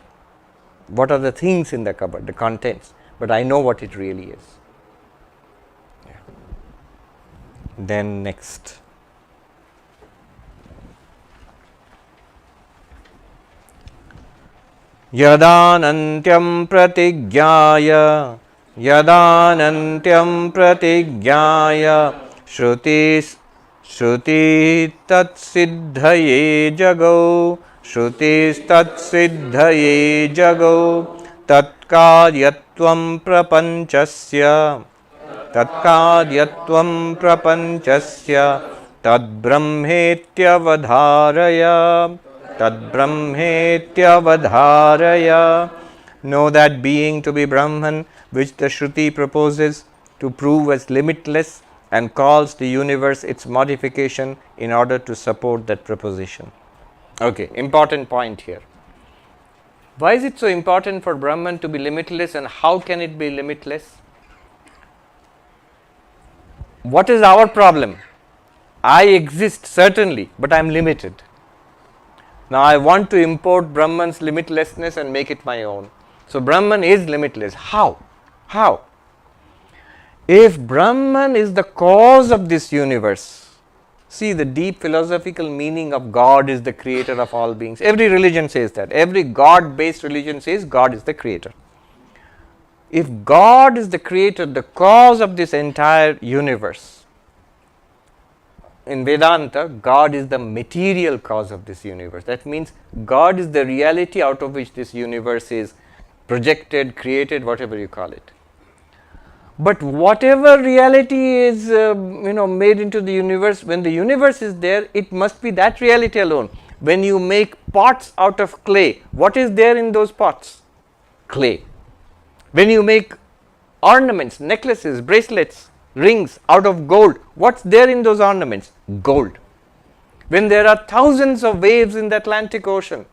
what are the things in the cupboard, the contents, but I know what it really is. Yeah. Then next. Yadanantyam pratighyaya shrutis Shruti tat siddhaye jago Shrutis tat siddhaye jago Tatkaryatvam prapanchasya Tad brahmetyavadharaya Know that being to be Brahman which the Shruti proposes to prove as limitless and calls the universe its modification in order to support that proposition. Okay, important point here. Why is it so important for Brahman to be limitless, and how can it be limitless? What is our problem? I exist certainly, but I am limited. Now I want to import Brahman's limitlessness and make it my own. So Brahman is limitless. How? How? If Brahman is the cause of this universe, see the deep philosophical meaning of God is the creator of all beings. Every religion says that. Every God-based religion says God is the creator. If God is the creator, the cause of this entire universe, in Vedanta, God is the material cause of this universe. That means God is the reality out of which this universe is projected, created, whatever you call it. But whatever reality is made into the universe, when the universe is there, it must be that reality alone. When you make pots out of clay, what is there in those pots? Clay. When you make ornaments, necklaces, bracelets, rings out of gold, what's there in those ornaments? Gold. When there are thousands of waves in the Atlantic Ocean,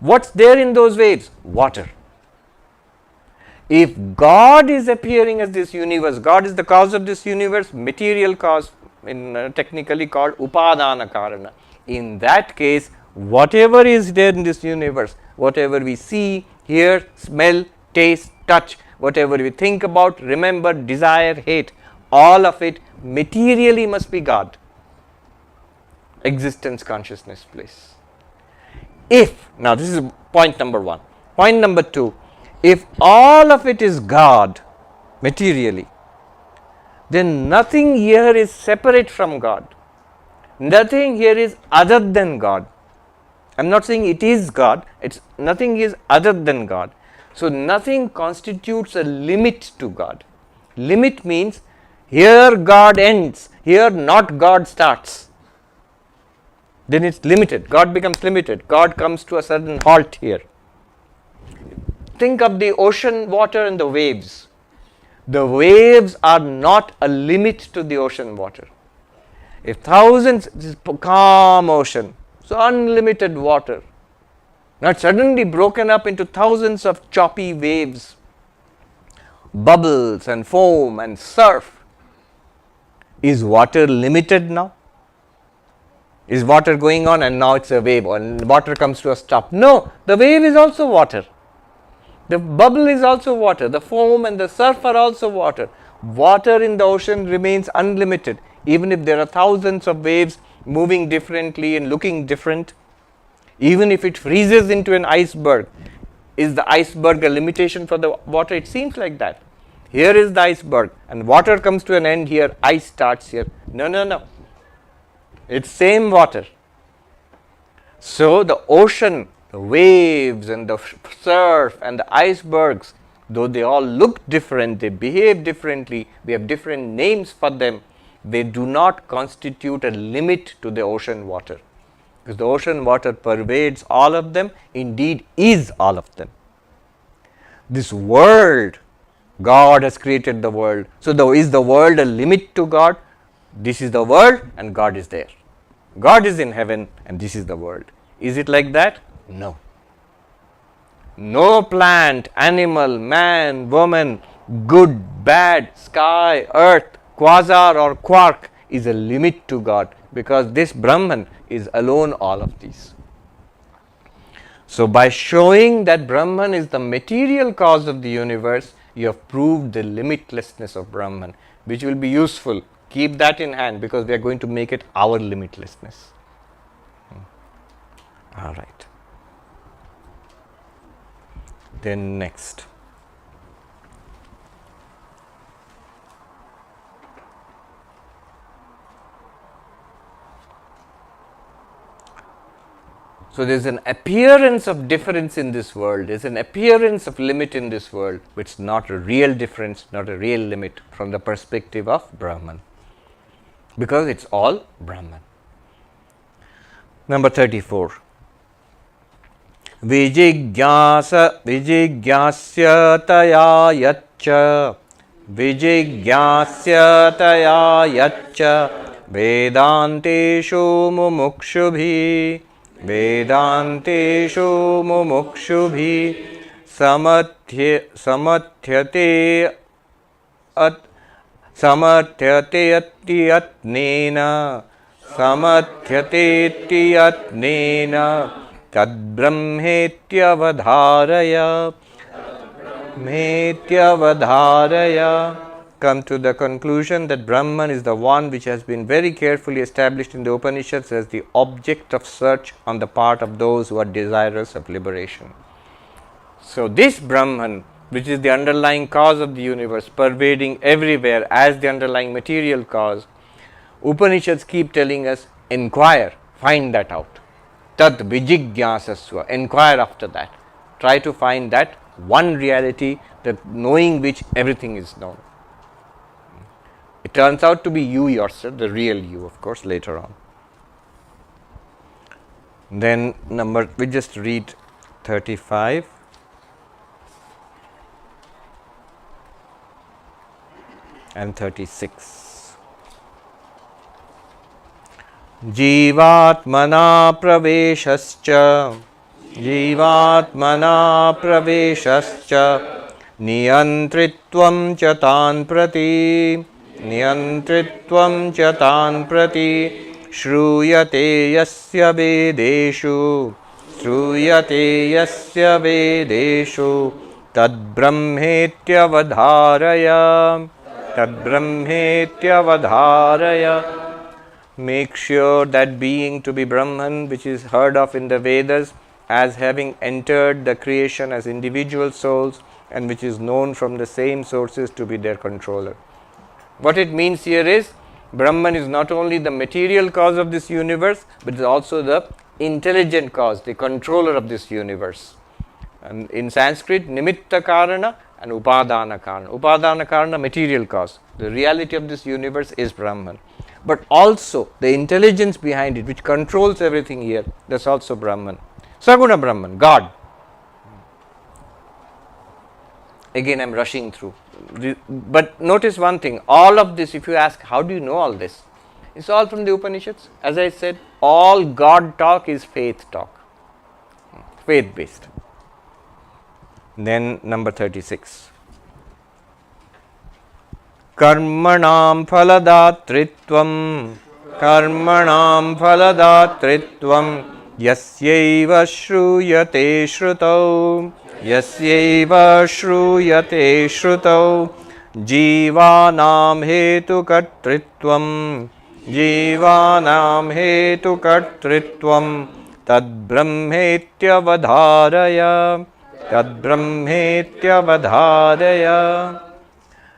what's there in those waves? Water. If God is appearing as this universe, God is the cause of this universe, material cause, technically called upadana karana. In that case, whatever is there in this universe, whatever we see, hear, smell, taste, touch, whatever we think about, remember, desire, hate, all of it materially must be God. Existence, consciousness, bliss. If, now this is point number one. Point number two, if all of it is God materially, then nothing here is separate from God. Nothing here is other than God. I am not saying it is God, nothing is other than God. So nothing constitutes a limit to God. Limit means here God ends, here not God starts. then it's limited. God becomes limited. God comes to a sudden halt here. Think of the ocean water and the waves. The waves are not a limit to the ocean water. If thousands, this calm ocean, so unlimited water, not suddenly broken up into thousands of choppy waves, bubbles and foam and surf. Is water limited now? Is water going on and now it's a wave and water comes to a stop? No, the wave is also water. The bubble is also water. The foam and the surf are also water. Water in the ocean remains unlimited, even if there are thousands of waves moving differently and looking different. Even if it freezes into an iceberg, is the iceberg a limitation for the water? It seems like that. Here is the iceberg and water comes to an end here, ice starts here. No. It's same water. So the ocean, the waves and the surf and the icebergs, though they all look different, they behave differently, we have different names for them, they do not constitute a limit to the ocean water. Because the ocean water pervades all of them, indeed is all of them. This world, God has created the world. So is the world a limit to God? This is the world and God is there. God is in heaven and this is the world. Is it like that? No. No plant, animal, man, woman, good, bad, sky, earth, quasar or quark is a limit to God, because this Brahman is alone all of these. So by showing that Brahman is the material cause of the universe, you have proved the limitlessness of Brahman, which will be useful. Keep that in hand, because we are going to make it our limitlessness. All right. Then next. So there is an appearance of difference in this world, there is an appearance of limit in this world, but it is not a real difference, not a real limit from the perspective of Brahman, because it is all Brahman. Number 34. Vijigyasa vijigyasya yaccha vedanteshu mumukshubhi samathyate tadbrahmetyavadharaya. Come to the conclusion that Brahman is the one which has been very carefully established in the Upanishads as the object of search on the part of those who are desirous of liberation. So this Brahman, which is the underlying cause of the universe, pervading everywhere as the underlying material cause, Upanishads keep telling us, inquire, find that out. Tat vijigyasasva, inquire after that. Try to find that one reality, that knowing which everything is known. It turns out to be you yourself, the real you, of course, later on. Then we just read 35. And 36. Jivatmana praveshascha niyantritvam cha tan prati shruyate yasya vedeshu tadbrahmetyavadharaya. Make sure that being to be Brahman, which is heard of in the Vedas as having entered the creation as individual souls, and which is known from the same sources to be their controller. What it means here is, Brahman is not only the material cause of this universe, but is also the intelligent cause, the controller of this universe. And in Sanskrit, nimitta karana and upadana karana. Upadana karana, material cause. The reality of this universe is Brahman. but also the intelligence behind it which controls everything here, that's also Brahman. Saguna Brahman, God. Again I am rushing through, but notice one thing, all of this, if you ask how do you know all this, it's all from the Upanishads. As I said, all God talk is faith talk, faith based. Then number 36. Karmanam phaladhatritvam, karmanam phaladhatritvam, yasyaiva shruyate shrutau, yasyaiva shruyate shrutau, jivanam hetukartritvam, jivanam hetukartritvam, tad brahmetyavadharaya, tad brahmetyavadharaya.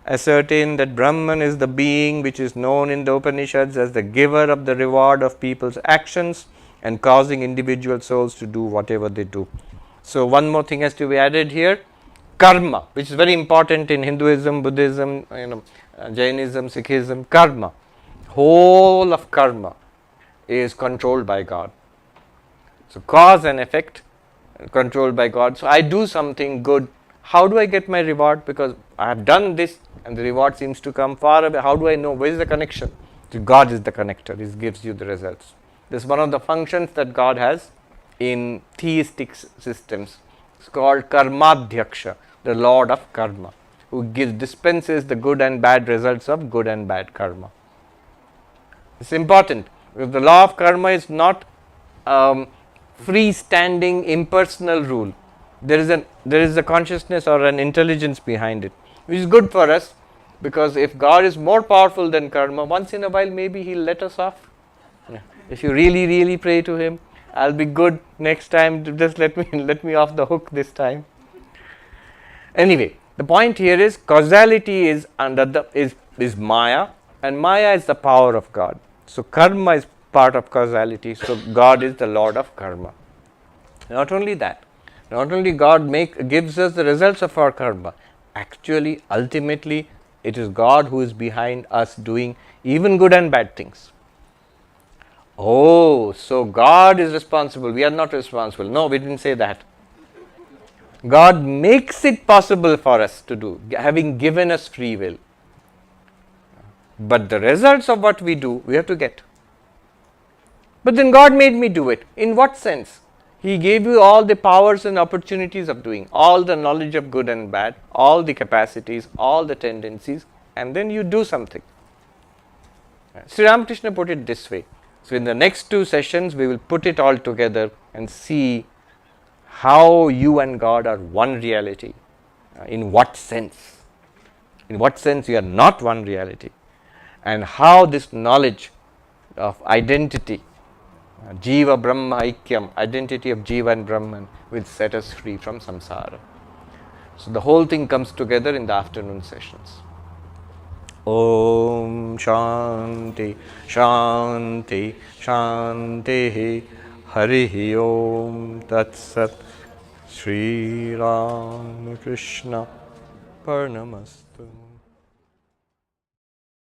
Ascertain that Brahman is the being which is known in the Upanishads as the giver of the reward of people's actions and causing individual souls to do whatever they do. So, one more thing has to be added here, karma, which is very important in Hinduism, Buddhism, Jainism, Sikhism. Karma, whole of karma is controlled by God. So, cause and effect controlled by God. So, I do something good. How do I get my reward? Because I have done this and the reward seems to come far away. How do I know? Where is the connection? So God is the connector. He gives you the results. This is one of the functions that God has in theistic systems. It's called Karmadhyaksha, the Lord of Karma, who dispenses the good and bad results of good and bad karma. It's important. If the law of karma is not freestanding impersonal rule, there is a consciousness or an intelligence behind it, which is good for us, because if God is more powerful than karma, once in a while maybe He'll let us off. If you really pray to Him, I'll be good next time, just let me off the hook this time. Anyway, the point here is causality is is Maya, and Maya is the power of God. So karma is part of causality, so God is the Lord of karma. Not only that, not only God gives us the results of our karma, actually, ultimately, it is God who is behind us doing even good and bad things. Oh, so God is responsible, we are not responsible. No, we didn't say that. God makes it possible for us to do, having given us free will. But the results of what we do, we have to get. But then God made me do it. In what sense? He gave you all the powers and opportunities of doing, all the knowledge of good and bad, all the capacities, all the tendencies, and then you do something. Sri Ramakrishna put it this way. So, in the next 2 sessions, we will put it all together and see how you and God are one reality. In what sense? In what sense you are not one reality? And how this knowledge of identity, Jiva Brahma Aikyam, identity of Jiva and Brahman, will set us free from samsara. So the whole thing comes together in the afternoon sessions. Om Shanti Shanti Shanti Harihi Om Tat Sat. Sri Ramakrishna Parnamastu.